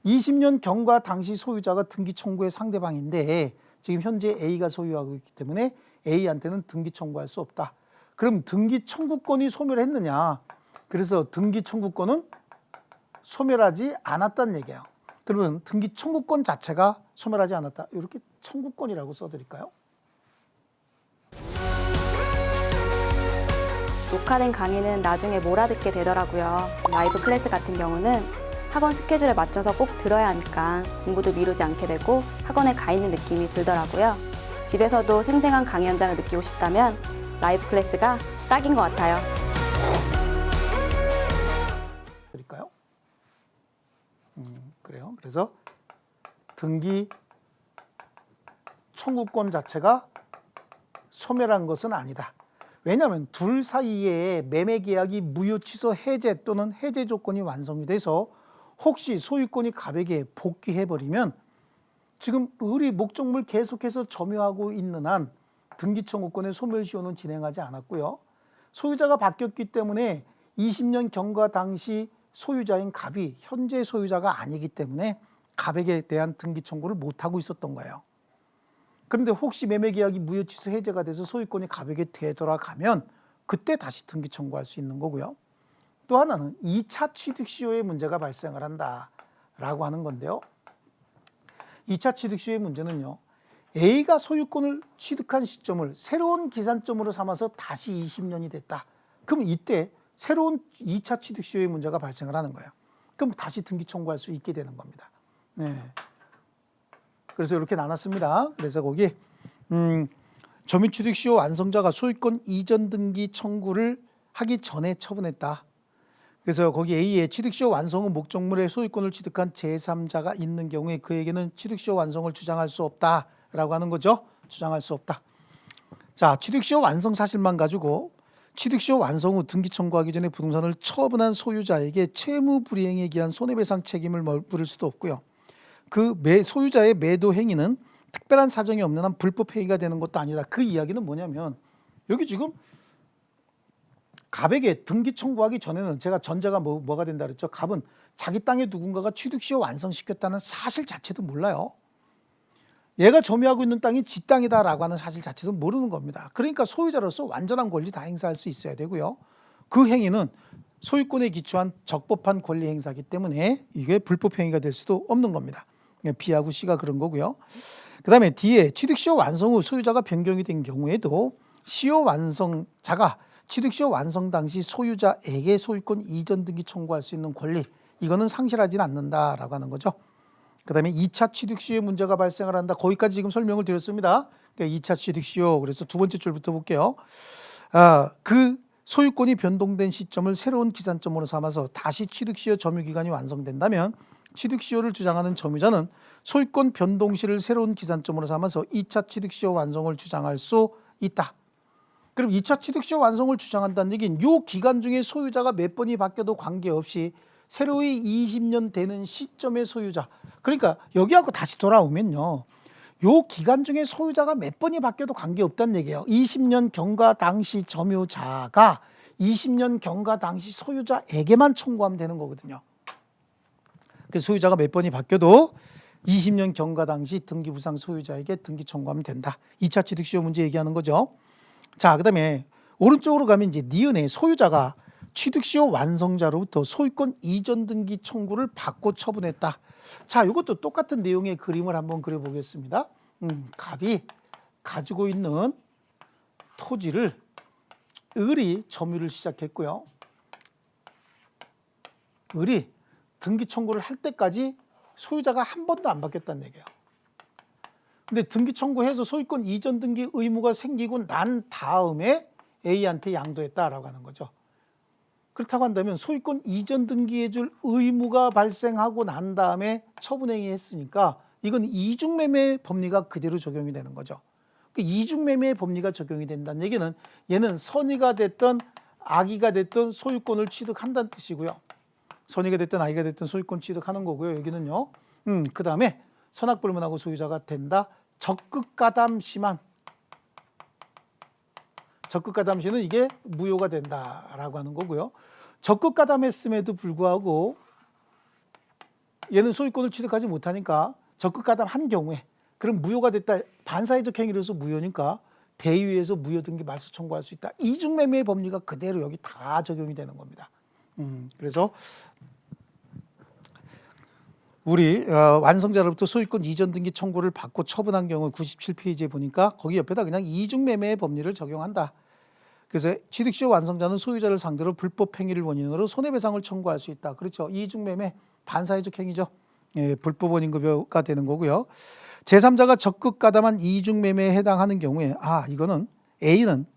Speaker 1: 20년 경과 당시 소유자가 등기 청구의 상대방인데 지금 현재 A가 소유하고 있기 때문에 A한테는 등기 청구할 수 없다. 그럼 등기 청구권이 소멸했느냐? 그래서 등기 청구권은 소멸하지 않았다는 얘기예요. 그러면 등기 청구권 자체가 소멸하지 않았다, 이렇게 청구권이라고 써드릴까요?
Speaker 5: 녹화된 강의는 나중에 몰아듣게 되더라고요. 라이브 클래스 같은 경우는 학원 스케줄에 맞춰서 꼭 들어야 하니까 공부도 미루지 않게 되고 학원에 가 있는 느낌이 들더라고요. 집에서도 생생한 강의 현장을 느끼고 싶다면 라이브 클래스가 딱인 것 같아요.
Speaker 1: 드릴까요? 그래요. 그래서 등기 청구권 자체가 소멸한 것은 아니다. 왜냐하면 둘 사이에 매매 계약이 무효 취소 해제 또는 해제 조건이 완성이 돼서 혹시 소유권이 갑에게 복귀해버리면 지금 을이 목적물 계속해서 점유하고 있는 한 등기 청구권의 소멸시효는 진행하지 않았고요. 소유자가 바뀌었기 때문에 20년 경과 당시 소유자인 갑이 현재 소유자가 아니기 때문에 갑에게 대한 등기 청구를 못하고 있었던 거예요. 그런데 혹시 매매 계약이 무효 취소 해제가 돼서 소유권이 갑에게 되돌아가면 그때 다시 등기 청구할 수 있는 거고요. 또 하나는 2차 취득 시효의 문제가 발생을 한다라고 하는 건데요. 2차 취득 시효의 문제는요, A가 소유권을 취득한 시점을 새로운 기산점으로 삼아서 다시 20년이 됐다. 그럼 이때 새로운 2차 취득 시효의 문제가 발생을 하는 거예요. 그럼 다시 등기 청구할 수 있게 되는 겁니다. 네. 그래서 이렇게 나눴습니다. 그래서 거기 점유취득시효 완성자가 소유권 이전 등기 청구를 하기 전에 처분했다. 그래서 거기 A의 취득시효 완성은 목적물의 소유권을 취득한 제3자가 있는 경우에 그에게는 취득시효 완성을 주장할 수 없다라고 하는 거죠. 주장할 수 없다. 자, 취득시효 완성 사실만 가지고 취득시효 완성 후 등기 청구하기 전에 부동산을 처분한 소유자에게 채무 불이행에 기한 손해배상 책임을 물을 수도 없고요. 그 소유자의 매도 행위는 특별한 사정이 없는 한 불법 행위가 되는 것도 아니다. 그 이야기는 뭐냐면 여기 지금 갑에게 등기 청구하기 전에는 제가 전제가 뭐가 된다 그랬죠. 갑은 자기 땅에 누군가가 취득시효 완성시켰다는 사실 자체도 몰라요. 얘가 점유하고 있는 땅이 지 땅이다라고 하는 사실 자체도 모르는 겁니다. 그러니까 소유자로서 완전한 권리 다 행사할 수 있어야 되고요. 그 행위는 소유권에 기초한 적법한 권리 행사이기 때문에 이게 불법 행위가 될 수도 없는 겁니다. B하고 C가 그런 거고요. 그 다음에 D에 취득시효 완성 후 소유자가 변경이 된 경우에도 시효 완성자가 취득시효 완성 당시 소유자에게 소유권 이전 등기 청구할 수 있는 권리, 이거는 상실하지는 않는다라고 하는 거죠. 그 다음에 2차 취득시효 문제가 발생을 한다. 거기까지 지금 설명을 드렸습니다. 그러니까 2차 취득시효, 그래서 두 번째 줄부터 볼게요. 그 소유권이 변동된 시점을 새로운 기산점으로 삼아서 다시 취득시효 점유기간이 완성된다면 취득시효를 주장하는 점유자는 소유권 변동시를 새로운 기산점으로 삼아서 2차 취득시효 완성을 주장할 수 있다. 그럼 2차 취득시효 완성을 주장한다는 얘기는 이 기간 중에 소유자가 몇 번이 바뀌어도 관계없이 새로이 20년 되는 시점의 소유자, 그러니까 여기하고 다시 돌아오면요, 요 기간 중에 소유자가 몇 번이 바뀌어도 관계없다는 얘기예요. 20년 경과 당시 점유자가 20년 경과 당시 소유자에게만 청구하면 되는 거거든요. 그 소유자가 몇 번이 바뀌어도 20년 경과 당시 등기부상 소유자에게 등기 청구하면 된다. 2차 취득시효 문제 얘기하는 거죠. 자, 그 다음에 오른쪽으로 가면 이제 니은의 소유자가 취득시효 완성자로부터 소유권 이전 등기 청구를 받고 처분했다. 자, 이것도 똑같은 내용의 그림을 한번 그려보겠습니다. 갑이 가지고 있는 토지를 을이 점유를 시작했고요. 을이 등기 청구를 할 때까지 소유자가 한 번도 안 바뀌었다는 얘기예요. 근데 등기 청구해서 소유권 이전 등기 의무가 생기고 난 다음에 A한테 양도했다라고 하는 거죠. 그렇다고 한다면 소유권 이전 등기해 줄 의무가 발생하고 난 다음에 처분행위 했으니까 이건 이중매매 법리가 그대로 적용이 되는 거죠. 그 이중매매 법리가 적용이 된다는 얘기는 얘는 선의가 됐든 악의가 됐든 소유권을 취득한다는 뜻이고요. 선의가 됐든 악의가 됐든 소유권 취득하는 거고요. 여기는요. 그 다음에 선악불문하고 소유자가 된다. 적극가담시만, 적극가담시는 이게 무효가 된다라고 하는 거고요. 적극가담했음에도 불구하고 얘는 소유권을 취득하지 못하니까 적극가담한 경우에 그럼 무효가 됐다. 반사회적 행위로서 무효니까 대의회에서 무효등기 말소 청구할 수 있다. 이중매매의 법리가 그대로 여기 다 적용이 되는 겁니다. 그래서 우리 완성자로부터 소유권 이전 등기 청구를 받고 처분한 경우 97페이지에 보니까 거기 옆에다 그냥 이중매매의 법리를 적용한다. 그래서 취득시효 완성자는 소유자를 상대로 불법 행위를 원인으로 손해배상을 청구할 수 있다. 그렇죠. 이중매매 반사회적 행위죠. 예, 불법 원인급여가 되는 거고요. 제3자가 적극 가담한 이중매매에 해당하는 경우에 이거는 A는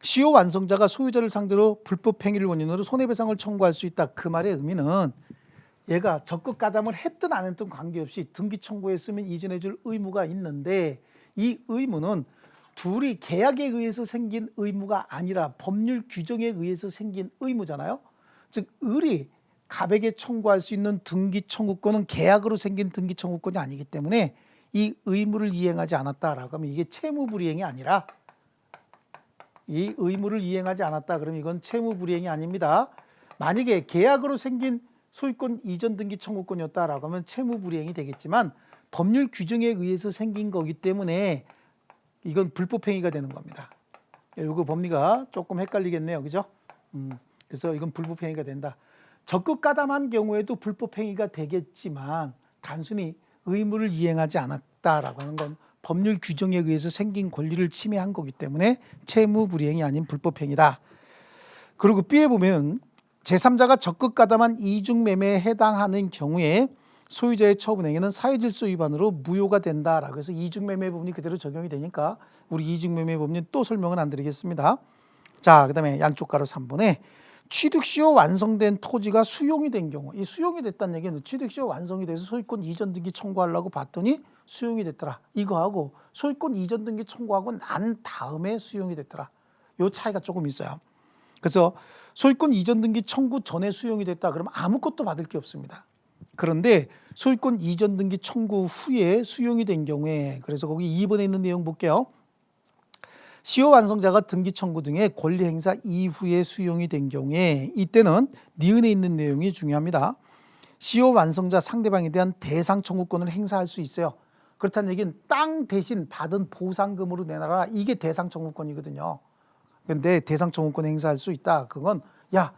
Speaker 1: 시효 완성자가 소유자를 상대로 불법 행위를 원인으로 손해배상을 청구할 수 있다. 그 말의 의미는 얘가 적극 가담을 했든 안 했든 관계없이 등기 청구했으면 이전해 줄 의무가 있는데 이 의무는 둘이 계약에 의해서 생긴 의무가 아니라 법률 규정에 의해서 생긴 의무잖아요. 즉 을이 갑에게 청구할 수 있는 등기 청구권은 계약으로 생긴 등기 청구권이 아니기 때문에 이 의무를 이행하지 않았다라고 하면 이게 채무불이행이 아니라 이 의무를 이행하지 않았다 그러면 이건 채무불이행이 아닙니다. 만약에 계약으로 생긴 소유권 이전 등기 청구권이었다라고 하면 채무불이행이 되겠지만 법률 규정에 의해서 생긴 거기 때문에 이건 불법행위가 되는 겁니다. 이거 법리가 조금 헷갈리겠네요. 그죠? 그래서 이건 불법행위가 된다. 적극 가담한 경우에도 불법행위가 되겠지만 단순히 의무를 이행하지 않았다라고 하는 건 법률 규정에 의해서 생긴 권리를 침해한 거기 때문에 채무불이행이 아닌 불법행위다. 그리고 B에 보면 제3자가 적극 가담한 이중매매에 해당하는 경우에 소유자의 처분행위는 사회질서 위반으로 무효가 된다라고 해서 이중매매 법리 그대로 적용이 되니까 우리 이중매매 법리 또 설명은 안 드리겠습니다. 자, 그 다음에 양쪽 가로 3번에 취득시효 완성된 토지가 수용이 된 경우, 이 수용이 됐다는 얘기는 취득시효 완성이 돼서 소유권 이전 등기 청구하려고 봤더니 수용이 됐더라. 이거하고 소유권 이전 등기 청구하고 난 다음에 수용이 됐더라. 요 차이가 조금 있어요. 그래서 소유권 이전 등기 청구 전에 수용이 됐다 그러면 아무것도 받을 게 없습니다. 그런데 소유권 이전 등기 청구 후에 수용이 된 경우에, 그래서 거기 2번에 있는 내용 볼게요. 시효 완성자가 등기 청구 등의 권리 행사 이후에 수용이 된 경우에 이때는 니은에 있는 내용이 중요합니다. 시효 완성자 상대방에 대한 대상 청구권을 행사할 수 있어요. 그렇다는 얘기는 땅 대신 받은 보상금으로 내놔라. 이게 대상 청구권이거든요. 그런데 대상 청구권 행사할 수 있다. 그건 야,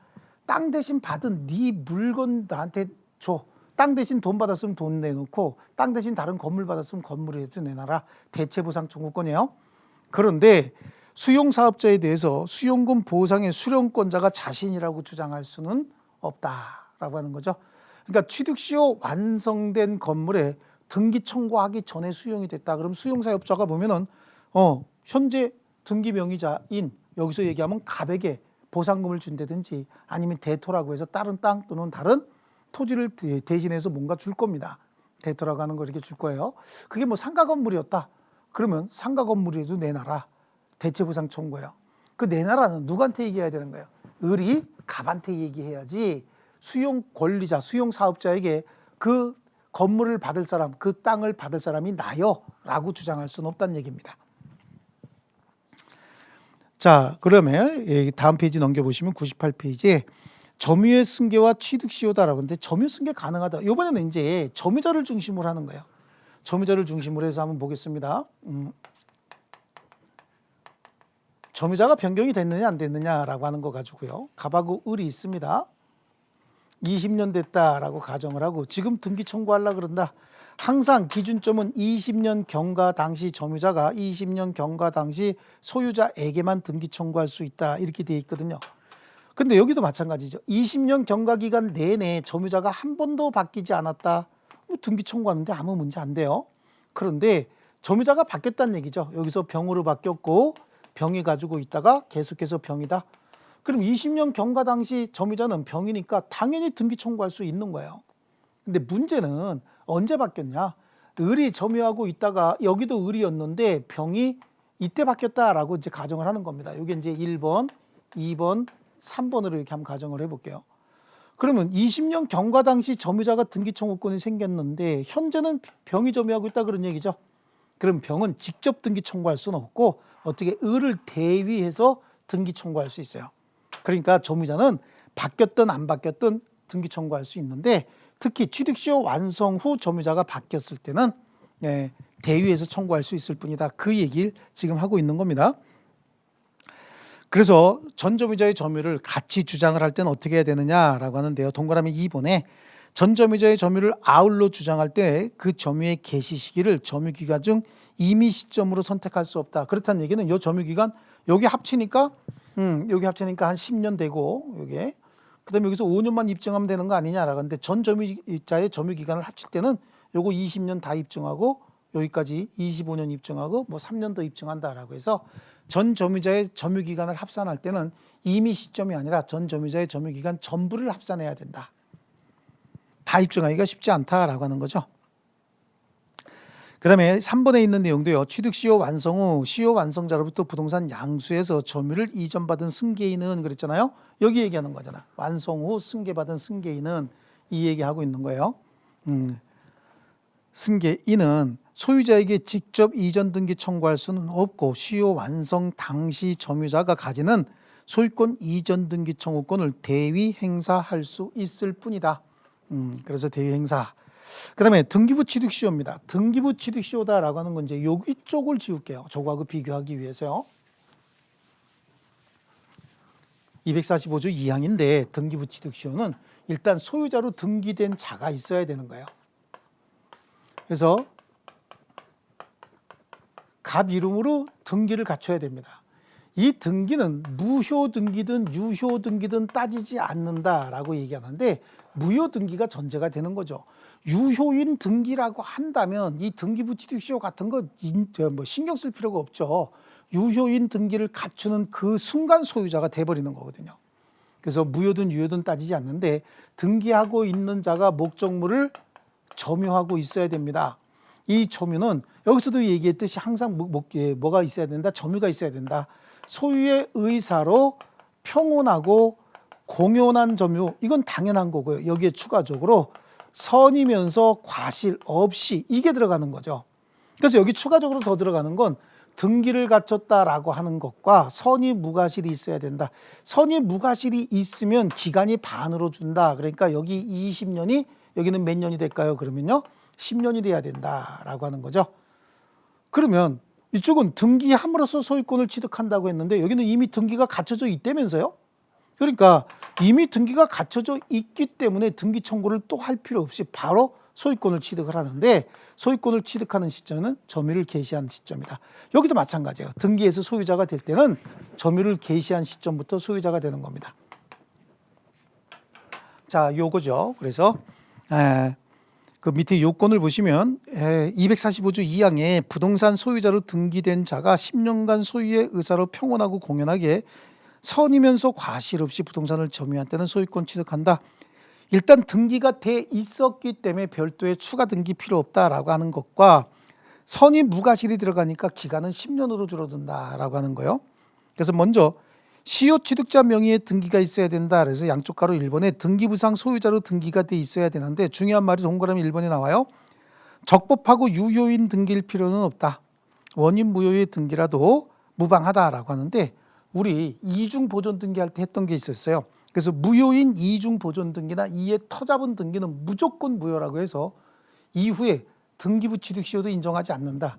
Speaker 1: 땅 대신 받은 네 물건 나한테 줘. 땅 대신 돈 받았으면 돈 내놓고 땅 대신 다른 건물 받았으면 건물에도 내놔라. 대체보상 청구권이에요. 그런데 수용사업자에 대해서 수용금 보상의 수령권자가 자신이라고 주장할 수는 없다라고 하는 거죠. 그러니까 취득시효 완성된 건물에 등기 청구하기 전에 수용이 됐다. 그럼 수용사업자가 보면은 현재 등기 명의자인 여기서 얘기하면 갑에게 보상금을 준다든지 아니면 대토라고 해서 다른 땅 또는 다른 토지를 대신해서 뭔가 줄 겁니다. 대토라고 하는 거 이렇게 줄 거예요. 그게 뭐 상가 건물이었다. 그러면 상가 건물에도 내놔라. 대체보상 청구예요. 그 내놔라는 누구한테 얘기해야 되는 거예요? 을이 갑한테 얘기해야지 수용 권리자, 수용 사업자에게 그 건물을 받을 사람, 그 땅을 받을 사람이 나요 라고 주장할 수는 없다는 얘기입니다. 자, 그러면 다음 페이지 넘겨보시면 98페이지에 점유의 승계와 취득시효다라고 하는데 점유 승계 가능하다. 이번에는 이제 점유자를 중심으로 하는 거예요. 점유자를 중심으로 해서 한번 보겠습니다. 점유자가 변경이 됐느냐 안 됐느냐라고 하는 거 가지고요. 갑하고 을이 있습니다. 20년 됐다라고 가정을 하고 지금 등기 청구하려고 그런다. 항상 기준점은 20년 경과 당시 점유자가 20년 경과 당시 소유자에게만 등기 청구할 수 있다. 이렇게 되어 있거든요. 근데 여기도 마찬가지죠. 20년 경과 기간 내내 점유자가 한 번도 바뀌지 않았다. 등기 청구하는데 아무 문제 안 돼요. 그런데 점유자가 바뀌었다는 얘기죠. 여기서 병으로 바뀌었고 병이 가지고 있다가 계속해서 병이다. 그럼 20년 경과 당시 점유자는 병이니까 당연히 등기 청구할 수 있는 거예요. 근데 문제는 언제 바뀌었냐? 을이 점유하고 있다가 여기도 을이었는데 병이 이때 바뀌었다라고 이제 가정을 하는 겁니다. 이게 이제 1번, 2번, 3번으로 이렇게 한번 가정을 해볼게요. 그러면 20년 경과 당시 점유자가 등기 청구권이 생겼는데 현재는 병이 점유하고 있다 그런 얘기죠. 그럼 병은 직접 등기 청구할 수는 없고 어떻게 을을 대위해서 등기 청구할 수 있어요. 그러니까 점유자는 바뀌었든 안 바뀌었든 등기 청구할 수 있는데 특히 취득시효 완성 후 점유자가 바뀌었을 때는 대위해서 청구할 수 있을 뿐이다. 그 얘기를 지금 하고 있는 겁니다. 그래서 전 점유자의 점유를 같이 주장을 할 때는 어떻게 해야 되느냐라고 하는데요. 동그라미 2번에 전 점유자의 점유를 아울러 주장할 때 그 점유의 개시 시기를 점유기간 중 임의 시점으로 선택할 수 없다. 그렇다는 얘기는 이 점유기간 여기 합치니까 한 10년 되고 요게 그다음에 여기서 5년만 입증하면 되는 거 아니냐라고 하는데 전 점유자의 점유기간을 합칠 때는 요거 20년 다 입증하고 여기까지 25년 입증하고 뭐 3년 더 입증한다라고 해서 전 점유자의 점유기간을 합산할 때는 임의 시점이 아니라 전 점유자의 점유기간 전부를 합산해야 된다. 다 입증하기가 쉽지 않다라고 하는 거죠. 그 다음에 3번에 있는 내용도요. 취득시효 완성 후 시효 완성자로부터 부동산 양수에서 점유를 이전받은 승계인은 그랬잖아요. 여기 얘기하는 거잖아. 완성 후 승계받은 승계인은 이 얘기하고 있는 거예요. 승계인은 소유자에게 직접 이전 등기 청구할 수는 없고 시효 완성 당시 점유자가 가지는 소유권 이전 등기 청구권을 대위 행사할 수 있을 뿐이다. 그래서 대위 행사. 그 다음에 등기부 취득시효입니다. 등기부 취득시효다라고 하는 건 이제 여기 쪽을 지울게요. 저거하고 비교하기 위해서요. 245조 2항인데 등기부 취득시효는 일단 소유자로 등기된 자가 있어야 되는 거예요. 그래서 갑 이름으로 등기를 갖춰야 됩니다. 이 등기는 무효 등기든 유효 등기든 따지지 않는다라고 얘기하는데 무효 등기가 전제가 되는 거죠. 유효인 등기라고 한다면 이 등기부 취득시효 같은 거 뭐 신경 쓸 필요가 없죠. 유효인 등기를 갖추는 그 순간 소유자가 돼버리는 거거든요. 그래서 무효든 유효든 따지지 않는데 등기하고 있는 자가 목적물을 점유하고 있어야 됩니다. 이 점유는 여기서도 얘기했듯이 항상 뭐가 있어야 된다? 점유가 있어야 된다. 소유의 의사로 평온하고 공연한 점유, 이건 당연한 거고요. 여기에 추가적으로 선이면서 과실 없이 이게 들어가는 거죠. 그래서 여기 추가적으로 더 들어가는 건 등기를 갖췄다라고 하는 것과 선의 무과실이 있어야 된다. 선의 무과실이 있으면 기간이 반으로 준다. 그러니까 여기 20년이 여기는 몇 년이 될까요? 그러면요 10년이 돼야 된다라고 하는 거죠. 그러면 이쪽은 등기함으로써 소유권을 취득한다고 했는데 여기는 이미 등기가 갖춰져 있다면서요? 그러니까 이미 등기가 갖춰져 있기 때문에 등기 청구를 또 할 필요 없이 바로 소유권을 취득을 하는데 소유권을 취득하는 시점은 점유를 개시한 시점이다. 여기도 마찬가지예요. 등기에서 소유자가 될 때는 점유를 개시한 시점부터 소유자가 되는 겁니다. 자, 요거죠. 그래서 그 밑에 요건을 보시면 245조 2항에 부동산 소유자로 등기된 자가 10년간 소유의 의사로 평온하고 공연하게 선이면서 과실 없이 부동산을 점유한 때는 소유권 취득한다. 일단 등기가 돼 있었기 때문에 별도의 추가 등기 필요 없다라고 하는 것과 선이 무과실이 들어가니까 기간은 10년으로 줄어든다라고 하는 거예요. 그래서 먼저 시효 취득자 명의의 등기가 있어야 된다. 그래서 양쪽 가로 1번에 등기부상 소유자로 등기가 돼 있어야 되는데 중요한 말이 동그라미 1번에 나와요. 적법하고 유효인 등기일 필요는 없다. 원인 무효의 등기라도 무방하다라고 하는데 우리 이중 보존 등기할 때 했던 게 있었어요. 그래서 무효인 이중 보존 등기나 이에 터잡은 등기는 무조건 무효라고 해서 이후에 등기부 취득 시효도 인정하지 않는다.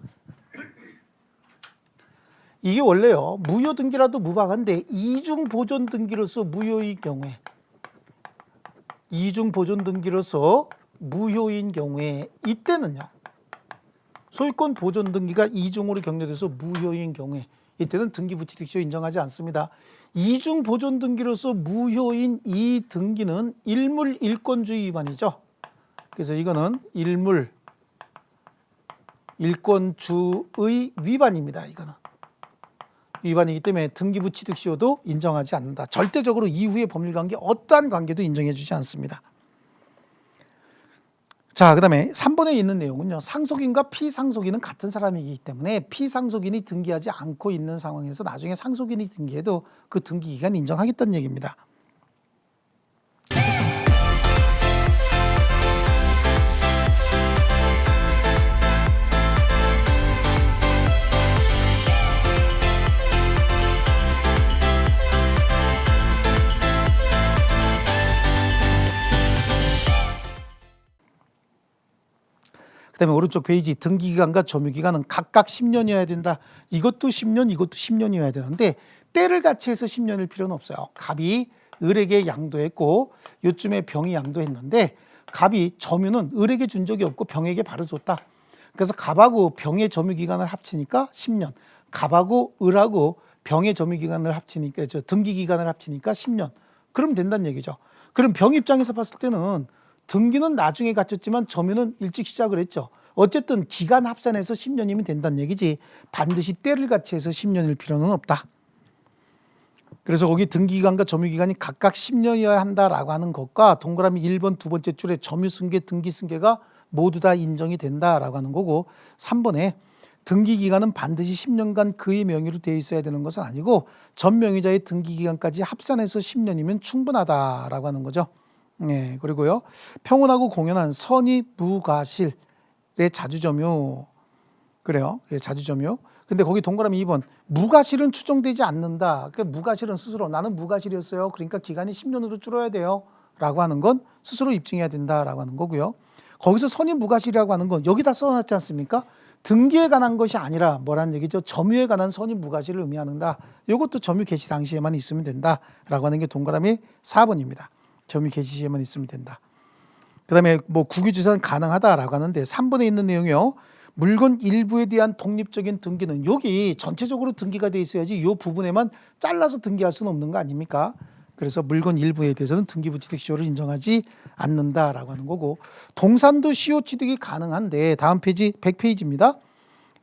Speaker 1: 이게 원래요. 무효 등기라도 무방한데 이중 보존 등기로서 무효인 경우에 이중 보존 등기로서 무효인 경우에 이때는요. 소유권 보존 등기가 이중으로 격려돼서 무효인 경우에 이때는 등기부 취득시효 인정하지 않습니다. 이중 보존 등기로서 무효인 이 등기는 일물 일권주의 위반이죠. 그래서 이거는 일물 일권주의 위반입니다. 이거는 위반이기 때문에 등기부 취득시효도 인정하지 않는다. 절대적으로 이후의 법률관계 어떠한 관계도 인정해주지 않습니다. 자, 그 다음에 3번에 있는 내용은요. 상속인과 피상속인은 같은 사람이기 때문에 피상속인이 등기하지 않고 있는 상황에서 나중에 상속인이 등기해도 그 등기 기간 인정하겠다는 얘기입니다. 그다음에 오른쪽 페이지 등기기간과 점유기간은 각각 10년이어야 된다. 이것도 10년, 이것도 10년이어야 되는데 때를 같이 해서 10년일 필요는 없어요. 갑이 을에게 양도했고 요쯤에 병이 양도했는데 갑이 점유는 을에게 준 적이 없고 병에게 바로 줬다. 그래서 갑하고 병의 점유기간을 합치니까 10년, 갑하고 을하고 병의 점유기간을 합치니까 등기기간을 합치니까 10년. 그럼 된다는 얘기죠. 그럼 병 입장에서 봤을 때는 등기는 나중에 갖췄지만 점유는 일찍 시작을 했죠. 어쨌든 기간 합산해서 10년이면 된다는 얘기지 반드시 때를 같이 해서 10년일 필요는 없다. 그래서 거기 등기기간과 점유기간이 각각 10년이어야 한다라고 하는 것과 동그라미 1번 두 번째 줄에 점유승계, 등기승계가 모두 다 인정이 된다라고 하는 거고 3번에 등기기간은 반드시 10년간 그의 명의로 되어 있어야 되는 것은 아니고 전 명의자의 등기기간까지 합산해서 10년이면 충분하다라고 하는 거죠. 네, 그리고요. 평온하고 공연한 선의 무과실의 자주점유. 그래요. 예, 자주점유. 근데 거기 동그라미 2번 무과실은 추정되지 않는다. 그러니까 무과실은 스스로 나는 무과실이었어요. 그러니까 기간이 10년으로 줄어야 돼요. 라고 하는 건 스스로 입증해야 된다라고 하는 거고요. 거기서 선의 무과실이라고 하는 건 여기다 써놨지 않습니까? 등기에 관한 것이 아니라 뭐라는 얘기죠? 점유에 관한 선의 무과실을 의미한다. 이것도 점유 개시 당시에만 있으면 된다라고 하는 게 동그라미 4번입니다. 점유 개시 시에만 있으면 된다. 그 다음에 뭐 국유재산 가능하다라고 하는데 3번에 있는 내용이요. 물건 일부에 대한 독립적인 등기는 여기 전체적으로 등기가 돼 있어야지 이 부분에만 잘라서 등기할 수는 없는 거 아닙니까? 그래서 물건 일부에 대해서는 등기부 취득 시효를 인정하지 않는다라고 하는 거고 동산도 시효 취득이 가능한데 다음 페이지 100페이지입니다.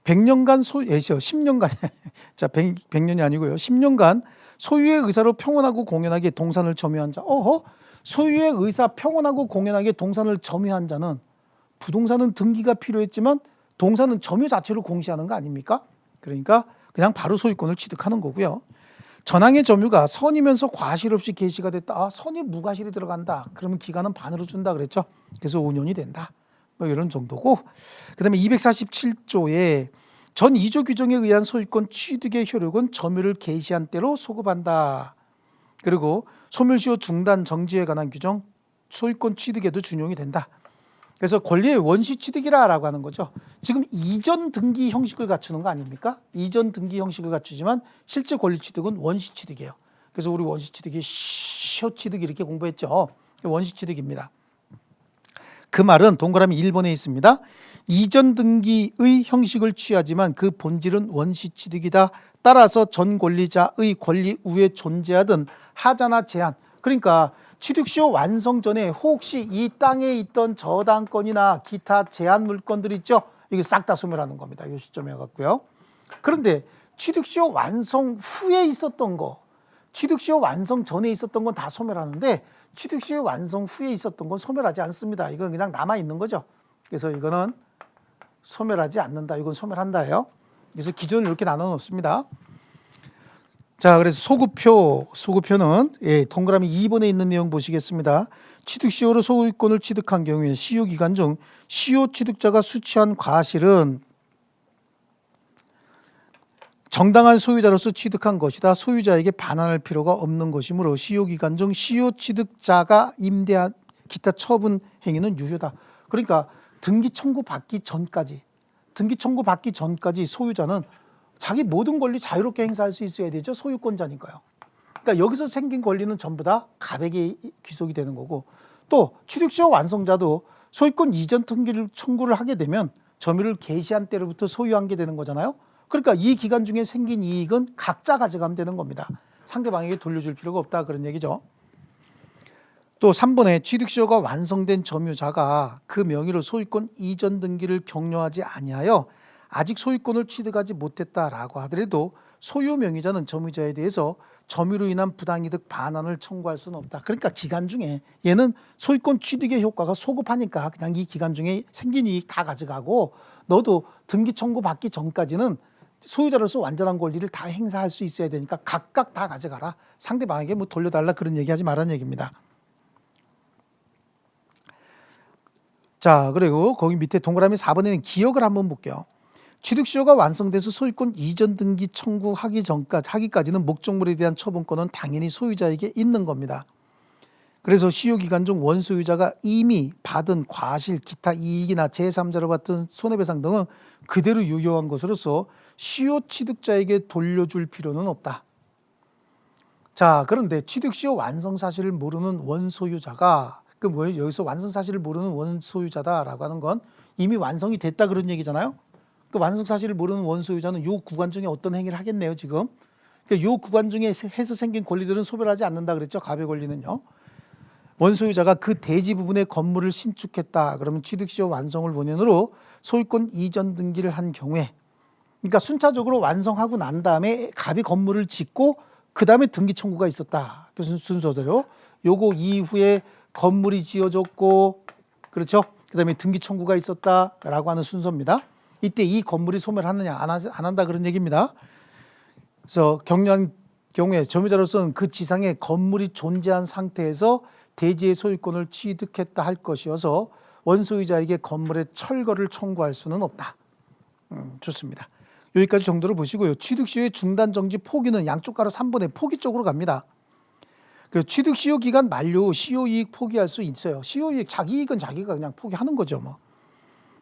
Speaker 1: 100년간 10년간 자 100년이 아니고요. 10년간 소유의 의사로 평온하고 공연하게 동산을 점유한 자. 소유의 의사 평온하고 공연하게 동산을 점유한 자는 부동산은 등기가 필요했지만 동산은 점유 자체로 공시하는 거 아닙니까? 그러니까 그냥 바로 소유권을 취득하는 거고요. 전항의 점유가 선이면서 과실 없이 개시가 됐다. 선이 무과실이 들어간다. 그러면 기간은 반으로 준다 그랬죠. 그래서 5년이 된다. 뭐 이런 정도고. 그다음에 247조에 전 2조 규정에 의한 소유권 취득의 효력은 점유를 개시한 때로 소급한다. 그리고 소멸시효 중단 정지에 관한 규정 소유권 취득에도 준용이 된다. 그래서 권리의 원시 취득이라고 하는 거죠. 지금 이전 등기 형식을 갖추는 거 아닙니까? 이전 등기 형식을 갖추지만 실제 권리 취득은 원시 취득이에요. 그래서 우리 원시 취득이 시효 취득 이렇게 공부했죠. 원시 취득입니다. 그 말은 동그라미 1번에 있습니다. 이전 등기의 형식을 취하지만 그 본질은 원시 취득이다. 따라서 전 권리자의 권리 우에 존재하던 하자나 제한. 그러니까 취득시효 완성 전에 혹시 이 땅에 있던 저당권이나 기타 제한 물건들 있죠. 이게 싹 다 소멸하는 겁니다. 이 시점에 갖고요. 그런데 취득시효 완성 후에 있었던 거, 취득시효 완성 전에 있었던 건 다 소멸하는데 취득시효 완성 후에 있었던 건 소멸하지 않습니다. 이건 그냥 남아 있는 거죠. 그래서 이거는 소멸하지 않는다. 이건 소멸한다예요. 그래서 기준을 이렇게 나눠 놓습니다. 자, 그래서 소구표는 동그라미 2번에 있는 내용 보시겠습니다. 취득시효로 소유권을 취득한 경우에 시효 기간 중 시효 취득자가 수취한 과실은 정당한 소유자로서 취득한 것이다. 소유자에게 반환할 필요가 없는 것이므로 시효 기간 중 시효 취득자가 임대한 기타 처분 행위는 유효다. 그러니까 등기 청구 받기 전까지 소유자는 자기 모든 권리 자유롭게 행사할 수 있어야 되죠. 소유권자니까요. 그러니까 여기서 생긴 권리는 전부 다 갑에게 귀속이 되는 거고, 또 취득시효 완성자도 소유권 이전 등기를 청구를 하게 되면 점유를 개시한 때로부터 소유한 게 되는 거잖아요. 그러니까 이 기간 중에 생긴 이익은 각자 가져가면 되는 겁니다. 상대방에게 돌려줄 필요가 없다, 그런 얘기죠. 또 3번에 취득시효가 완성된 점유자가 그 명의로 소유권 이전 등기를 격려하지 아니하여 아직 소유권을 취득하지 못했다라고 하더라도 소유 명의자는 점유자에 대해서 점유로 인한 부당이득 반환을 청구할 수는 없다. 그러니까 기간 중에 얘는 소유권 취득의 효과가 소급하니까 그냥 이 기간 중에 생긴 이익 다 가져가고, 너도 등기 청구 받기 전까지는 소유자로서 완전한 권리를 다 행사할 수 있어야 되니까 각각 다 가져가라. 상대방에게 뭐 돌려달라 그런 얘기하지 말라는 얘기입니다. 자, 그리고 거기 밑에 동그라미 4번에는 기억을 한번 볼게요. 취득시효가 완성돼서 소유권 이전 등기 하기까지는 목적물에 대한 처분권은 당연히 소유자에게 있는 겁니다. 그래서 시효 기간 중 원소유자가 이미 받은 과실, 기타 이익이나 제3자로 받은 손해배상 등은 그대로 유효한 것으로서 시효 취득자에게 돌려줄 필요는 없다. 자, 그런데 취득시효 완성 사실을 모르는 원소유자가, 그럼 여기서 완성 사실을 모르는 원소유자다라고 하는 건 이미 완성이 됐다 그런 얘기잖아요. 그 완성 사실을 모르는 원소유자는 요 구간 중에 어떤 행위를 하겠네요, 지금. 그러니까 요 구간 중에 해서 생긴 권리들은 소멸하지 않는다 그랬죠, 갑의 권리는요. 원소유자가 그 대지 부분의 건물을 신축했다. 그러면 취득시효 완성을 원인으로 소유권 이전 등기를 한 경우에, 그러니까 순차적으로 완성하고 난 다음에 갑이 건물을 짓고 그 다음에 등기 청구가 있었다. 그 순서대로 요거 이후에 건물이 지어졌고, 그렇죠? 그 다음에 등기 청구가 있었다라고 하는 순서입니다. 이때 이 건물이 소멸하느냐 안 한다 그런 얘기입니다. 그래서 격려한 경우에 점유자로서는 그 지상에 건물이 존재한 상태에서 대지의 소유권을 취득했다 할 것이어서 원소유자에게 건물의 철거를 청구할 수는 없다. 좋습니다. 여기까지 정도로 보시고요. 취득시효의 중단 정지 포기는 양쪽 가로 3번의 포기 쪽으로 갑니다. 그 취득시효 기간 만료 후 시효이익 포기할 수 있어요. 시효이익, 자기 이익은 자기가 그냥 포기하는 거죠, 뭐.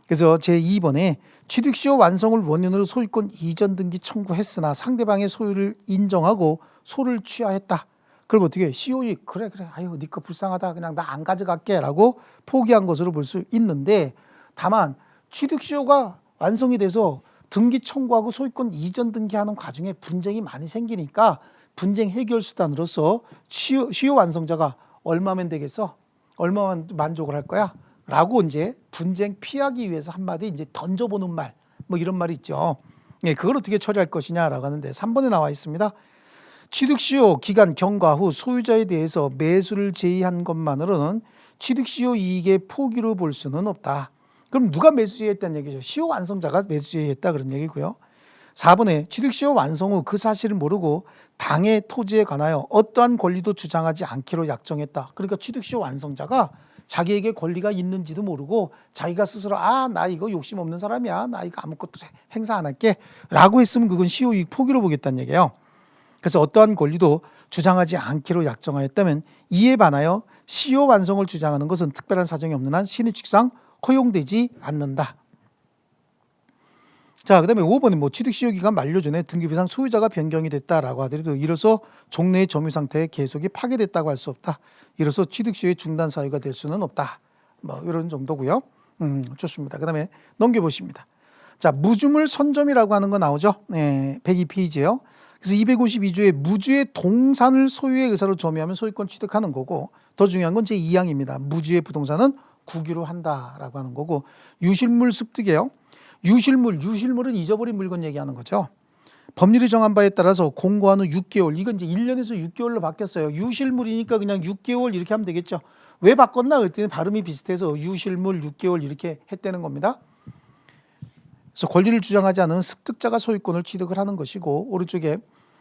Speaker 1: 그래서 제2번에 취득시효 완성을 원인으로 소유권 이전 등기 청구했으나 상대방의 소유를 인정하고 소를 취하했다. 그럼 어떻게 시효이익, 그래 아유 네 거 불쌍하다, 그냥 나 안 가져갈게라고 포기한 것으로 볼 수 있는데, 다만 취득시효가 완성이 돼서 등기 청구하고 소유권 이전 등기하는 과정에 분쟁이 많이 생기니까 분쟁 해결 수단으로서 시효 완성자가 얼마면 되겠어? 얼마만 만족을 할 거야? 라고 이제 분쟁 피하기 위해서 한마디 이제 던져보는 말, 뭐 이런 말이 있죠. 예, 그걸 어떻게 처리할 것이냐라고 하는데 3번에 나와 있습니다. 취득시효 기간 경과 후 소유자에 대해서 매수를 제의한 것만으로는 취득시효 이익의 포기로 볼 수는 없다. 그럼 누가 매수 제의했다는 얘기죠? 시효 완성자가 매수 제의했다 그런 얘기고요. 4번에 취득시효 완성 후 그 사실을 모르고 당의 토지에 관하여 어떠한 권리도 주장하지 않기로 약정했다. 그러니까 취득시효 완성자가 자기에게 권리가 있는지도 모르고 자기가 스스로 나 이거 욕심 없는 사람이야, 나 이거 아무것도 행사 안 할게 라고 했으면 그건 시효이익 포기로 보겠다는 얘기예요. 그래서 어떠한 권리도 주장하지 않기로 약정하였다면 이에 반하여 시효 완성을 주장하는 것은 특별한 사정이 없는 한 신의칙상 허용되지 않는다. 자, 그 다음에 5번은 뭐 취득시효 기간 만료 전에 등기부상 소유자가 변경이 됐다라고 하더라도 이로써 종래의 점유 상태의 계속이 파괴됐다고 할 수 없다. 이로써 취득시효의 중단 사유가 될 수는 없다 뭐 이런 정도고요. 좋습니다. 그다음에 넘겨보십니다. 자, 무주물 선점이라고 하는 거 나오죠. 네, 102페이지예요. 그래서 252조에 무주의 동산을 소유의 의사로 점유하면 소유권 취득하는 거고, 더 중요한 건 제2항입니다. 무주의 부동산은 국유로 한다라고 하는 거고, 유실물 습득이에요. 유실물은 잊어버린 물건 얘기하는 거죠. 법률이 정한 바에 따라서 공고한 후 6개월, 이건 이제 1년에서 6개월로 바뀌었어요. 유실물이니까 그냥 6개월 이렇게 하면 되겠죠. 왜 바꿨나 그랬더니 발음이 비슷해서 유실물 6개월 이렇게 했다는 겁니다. 그래서 권리를 주장하지 않은 습득자가 소유권을 취득을 하는 것이고, 오른쪽에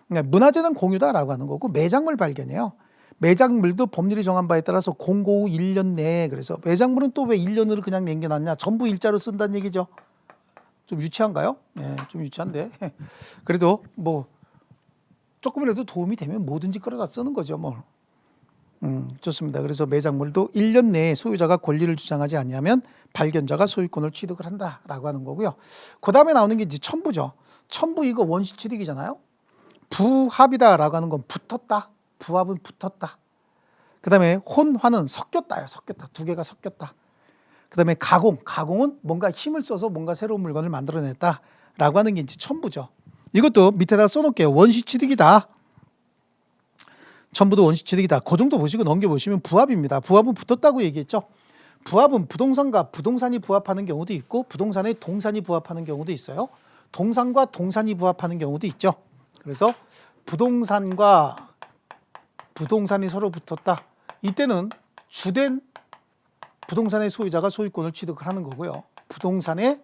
Speaker 1: 문화재는 공유다라고 하는 거고, 매장물 발견이에요. 매장물도 법률이 정한 바에 따라서 공고 후 1년 내에, 그래서 매장물은 또 왜 1년으로 그냥 남겨놨냐, 전부 일자로 쓴다는 얘기죠. 좀 유치한가요? 네, 좀 유치한데 그래도 뭐 조금이라도 도움이 되면 뭐든지 끌어다 쓰는 거죠. 뭐 좋습니다. 그래서 매장물도 1년 내에 소유자가 권리를 주장하지 않냐면 발견자가 소유권을 취득을 한다라고 하는 거고요. 그 다음에 나오는 게 이제 첨부죠. 첨부 이거 원시 취득이잖아요. 부합이다라고 하는 건 붙었다. 부합은 붙었다. 그 다음에 혼화는 섞였다요. 섞였다. 두 개가 섞였다. 그 다음에 가공은 뭔가 힘을 써서 뭔가 새로운 물건을 만들어냈다라고 하는 게 이제 첨부죠. 이것도 밑에다 써놓을게요. 원시 취득이다. 첨부도 원시 취득이다. 그 정도 보시고 넘겨보시면 부합입니다. 부합은 붙었다고 얘기했죠. 부합은 부동산과 부동산이 부합하는 경우도 있고, 부동산에 동산이 부합하는 경우도 있어요. 동산과 동산이 부합하는 경우도 있죠. 그래서 부동산과 부동산이 서로 붙었다. 이때는 주된 부동산의 소유자가 소유권을 취득을 하는 거고요. 부동산에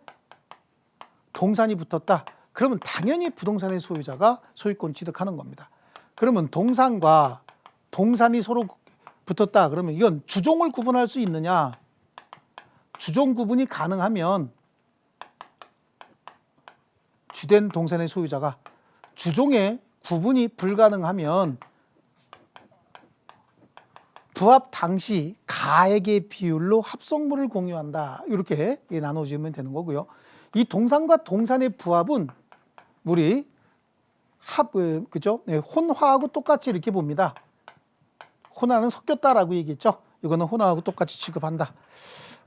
Speaker 1: 동산이 붙었다. 그러면 당연히 부동산의 소유자가 소유권 취득하는 겁니다. 그러면 동산과 동산이 서로 붙었다. 그러면 이건 주종을 구분할 수 있느냐? 주종 구분이 가능하면 주된 동산의 소유자가, 주종의 구분이 불가능하면 부합 당시 가액의 비율로 합성물을 공유한다. 이렇게 나눠지면 되는 거고요. 이 동산과 동산의 부합은 우리 그죠? 네, 혼화하고 똑같이 이렇게 봅니다. 혼화는 섞였다라고 얘기했죠. 이거는 혼화하고 똑같이 취급한다.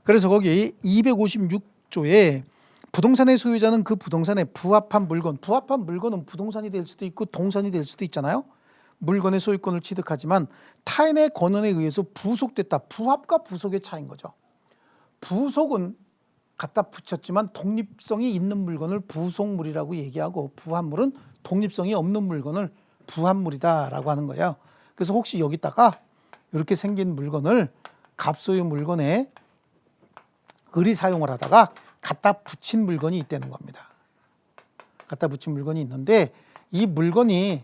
Speaker 1: 그래서 거기 256조에 부동산의 소유자는 그 부동산에 부합한 물건은 부동산이 될 수도 있고 동산이 될 수도 있잖아요. 물건의 소유권을 취득하지만 타인의 권한에 의해서 부속됐다. 부합과 부속의 차이인 거죠. 부속은 갖다 붙였지만 독립성이 있는 물건을 부속물이라고 얘기하고, 부합물은 독립성이 없는 물건을 부합물이다라고 하는 거예요. 그래서 혹시 여기다가 이렇게 생긴 물건을 갑소유 물건에 을이 사용을 하다가 갖다 붙인 물건이 있다는 겁니다. 갖다 붙인 물건이 있는데 이 물건이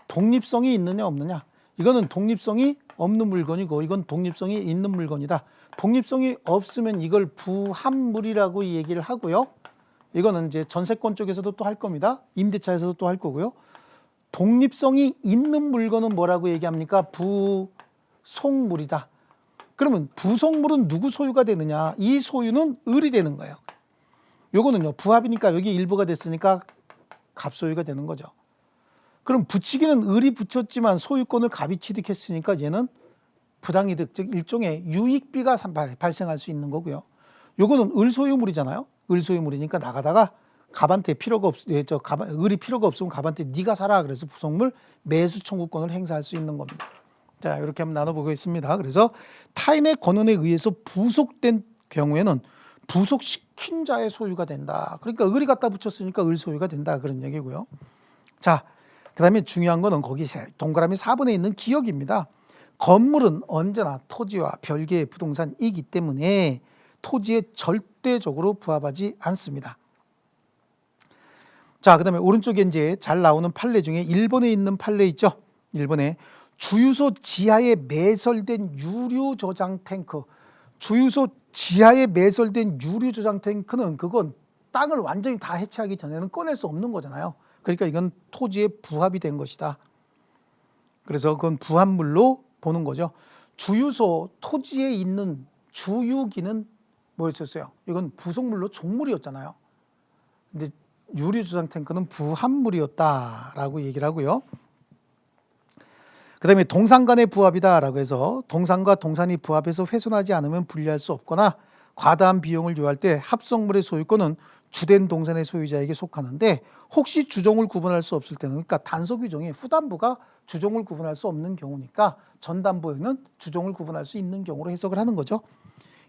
Speaker 1: 독립성이 있느냐 없느냐, 이거는 독립성이 없는 물건이고 이건 독립성이 있는 물건이다. 독립성이 없으면 이걸 부합물이라고 얘기를 하고요. 이거는 이제 전세권 쪽에서도 또 할 겁니다. 임대차에서도 또 할 거고요. 독립성이 있는 물건은 뭐라고 얘기합니까? 부속물이다. 그러면 부속물은 누구 소유가 되느냐? 이 소유는 을이 되는 거예요. 요거는요, 부합이니까 여기 일부가 됐으니까 갑소유가 되는 거죠. 그럼 붙이기는 을이 붙였지만 소유권을 갑이 취득했으니까 얘는 부당이득, 즉 일종의 유익비가 발생할 수 있는 거고요. 요거는 을 소유물이잖아요. 을 소유물이니까 나가다가 갑한테 을이 필요가 없으면 갑한테 네가 사라. 그래서 부속물 매수 청구권을 행사할 수 있는 겁니다. 자, 이렇게 한번 나눠보겠습니다. 그래서 타인의 권한에 의해서 부속된 경우에는 부속시킨 자의 소유가 된다. 그러니까 을이 갖다 붙였으니까 을 소유가 된다. 그런 얘기고요. 자, 그 다음에 중요한 거는 거기 동그라미 4번에 있는 기억입니다. 건물은 언제나 토지와 별개의 부동산이기 때문에 토지에 절대적으로 부합하지 않습니다. 자, 그 다음에 오른쪽에 이제 잘 나오는 판례 중에 1번에 있는 판례 있죠. 1번에 주유소 지하에 매설된 유류 저장 탱크. 주유소 지하에 매설된 유류 저장 탱크는 그건 땅을 완전히 다 해체하기 전에는 꺼낼 수 없는 거잖아요. 그러니까 이건 토지에 부합이 된 것이다. 그래서 그건 부합물로 보는 거죠. 주유소 토지에 있는 주유기는 뭐였었어요? 이건 부속물로 종물이었잖아요. 근데 유류 저장 탱크는 부합물이었다라고 얘기를 하고요. 그다음에 동산 간의 부합이다라고 해서 동산과 동산이 부합해서 훼손하지 않으면 분리할 수 없거나 과다한 비용을 요할 때 합성물의 소유권은 주된 동산의 소유자에게 속하는데 혹시 주종을 구분할 수 없을 때는 그러니까 단서 규정이 후단부가 주종을 구분할 수 없는 경우니까 전단부에는 주종을 구분할 수 있는 경우로 해석을 하는 거죠.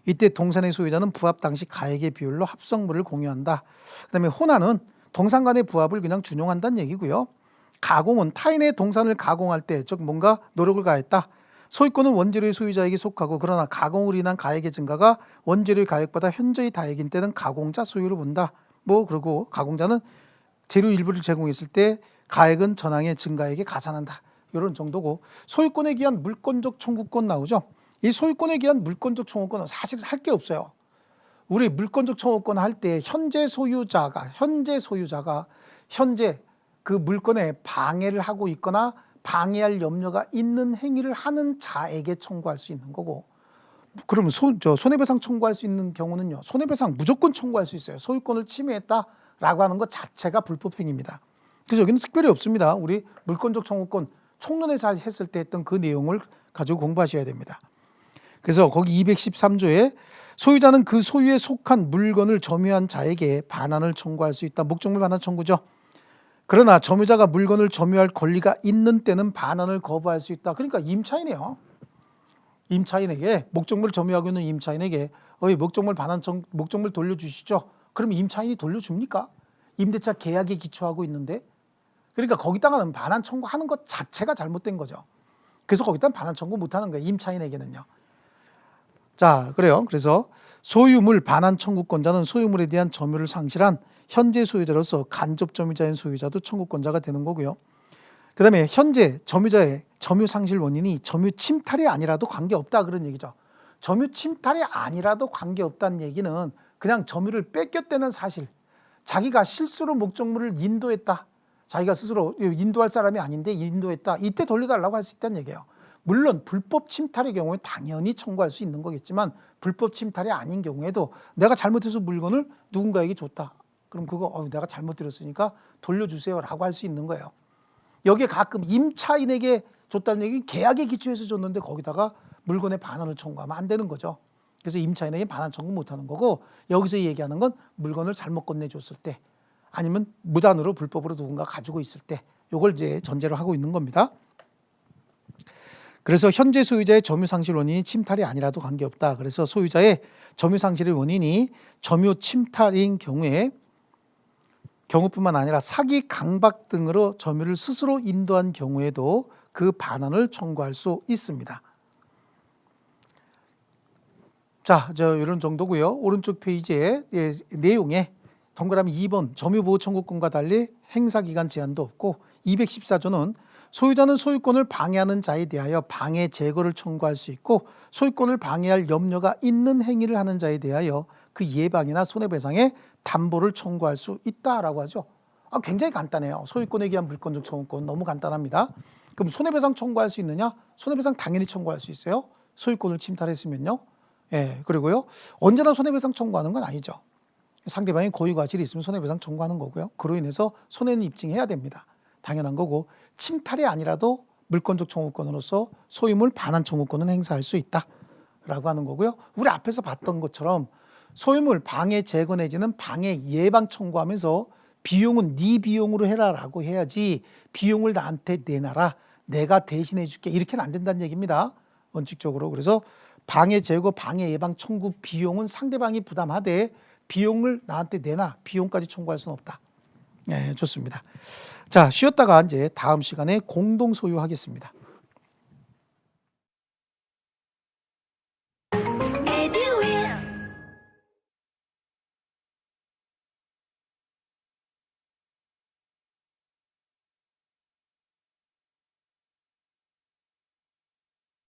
Speaker 1: 이때 동산의 소유자는 부합 당시 가액의 비율로 합성물을 공유한다. 그다음에 혼화는 동산 간의 부합을 그냥 준용한다는 얘기고요. 가공은 타인의 동산을 가공할 때 즉 뭔가 노력을 가했다. 소유권은 원재료의 소유자에게 속하고 그러나 가공으로 인한 가액의 증가가 원재료의 가액보다 현저히 다액인 때는 가공자 소유를 본다. 그리고 가공자는 재료 일부를 제공했을 때 가액은 전항의 증가액에 가산한다. 이런 정도고 소유권에 기한 물권적 청구권 나오죠. 이 소유권에 기한 물권적 청구권은 사실 할 게 없어요. 우리 물권적 청구권 할 때 현재 소유자가 현재 그 물건에 방해를 하고 있거나 방해할 염려가 있는 행위를 하는 자에게 청구할 수 있는 거고 그러면 손해배상 청구할 수 있는 경우는요. 손해배상 무조건 청구할 수 있어요. 소유권을 침해했다라고 하는 것 자체가 불법행위입니다. 그래서 여기는 특별히 없습니다. 우리 물권적 청구권 총론에 잘 했을 때 했던 그 내용을 가지고 공부하셔야 됩니다. 그래서 거기 213조에 소유자는 그 소유에 속한 물건을 점유한 자에게 반환을 청구할 수 있다. 목적물 반환 청구죠. 그러나 점유자가 물건을 점유할 권리가 있는 때는 반환을 거부할 수 있다. 그러니까 임차인이에요. 임차인에게 목적물을 점유하고 있는 임차인에게 목적물 돌려주시죠. 그럼 임차인이 돌려줍니까? 임대차 계약에 기초하고 있는데 그러니까 거기다가는 반환 청구하는 것 자체가 잘못된 거죠. 그래서 거기다 반환 청구 못하는 거예요. 임차인에게는요. 자, 그래요. 그래서 소유물 반환 청구권자는 소유물에 대한 점유를 상실한 현재 소유자로서 간접 점유자인 소유자도 청구권자가 되는 거고요. 그 다음에 현재 점유자의 점유 상실 원인이 점유 침탈이 아니라도 관계없다 그런 얘기죠. 점유 침탈이 아니라도 관계없다는 얘기는 그냥 점유를 뺏겼다는 사실, 자기가 실수로 목적물을 인도했다. 자기가 스스로 인도할 사람이 아닌데 인도했다. 이때 돌려달라고 할 수 있다는 얘기예요. 물론 불법 침탈의 경우에 당연히 청구할 수 있는 거겠지만 불법 침탈이 아닌 경우에도 내가 잘못해서 물건을 누군가에게 줬다. 그럼 그거 내가 잘못 들었으니까 돌려주세요라고 할 수 있는 거예요. 여기에 가끔 임차인에게 줬다는 얘기는 계약에 기초해서 줬는데 거기다가 물건의 반환을 청구하면 안 되는 거죠. 그래서 임차인에게 반환 청구 못하는 거고 여기서 얘기하는 건 물건을 잘못 건네줬을 때 아니면 무단으로 불법으로 누군가 가지고 있을 때 이걸 이제 전제로 하고 있는 겁니다. 그래서 현재 소유자의 점유 상실 원인이 침탈이 아니라도 관계없다. 그래서 소유자의 점유 상실의 원인이 점유 침탈인 경우뿐만 아니라 사기, 강박 등으로 점유를 스스로 인도한 경우에도 그 반환을 청구할 수 있습니다. 자, 이런 정도고요. 오른쪽 페이지에 내용에 동그라미 2번 점유보호 청구권과 달리 행사기간 제한도 없고 214조는 소유자는 소유권을 방해하는 자에 대하여 방해 제거를 청구할 수 있고 소유권을 방해할 염려가 있는 행위를 하는 자에 대하여 그 예방이나 손해배상에 담보를 청구할 수 있다라고 하죠. 굉장히 간단해요. 소유권에 기한 물권적 청구권 너무 간단합니다. 그럼 손해배상 청구할 수 있느냐? 손해배상 당연히 청구할 수 있어요. 소유권을 침탈했으면요. 그리고요. 언제나 손해배상 청구하는 건 아니죠. 상대방이 고의과실이 있으면 손해배상 청구하는 거고요. 그로 인해서 손해는 입증해야 됩니다. 당연한 거고 침탈이 아니라도 물권적 청구권으로서 소유물 반환 청구권은 행사할 수 있다라고 하는 거고요. 우리 앞에서 봤던 것처럼 소유물 방해 제거 내지는 방해 예방 청구하면서 비용은 네 비용으로 해라라고 해야지 비용을 나한테 내놔라 내가 대신해 줄게 이렇게는 안 된다는 얘기입니다. 원칙적으로. 그래서 방해 제거 방해 예방 청구 비용은 상대방이 부담하되 비용을 나한테 내놔 비용까지 청구할 수는 없다. 좋습니다. 자, 쉬었다가 이제 다음 시간에 공동 소유하겠습니다.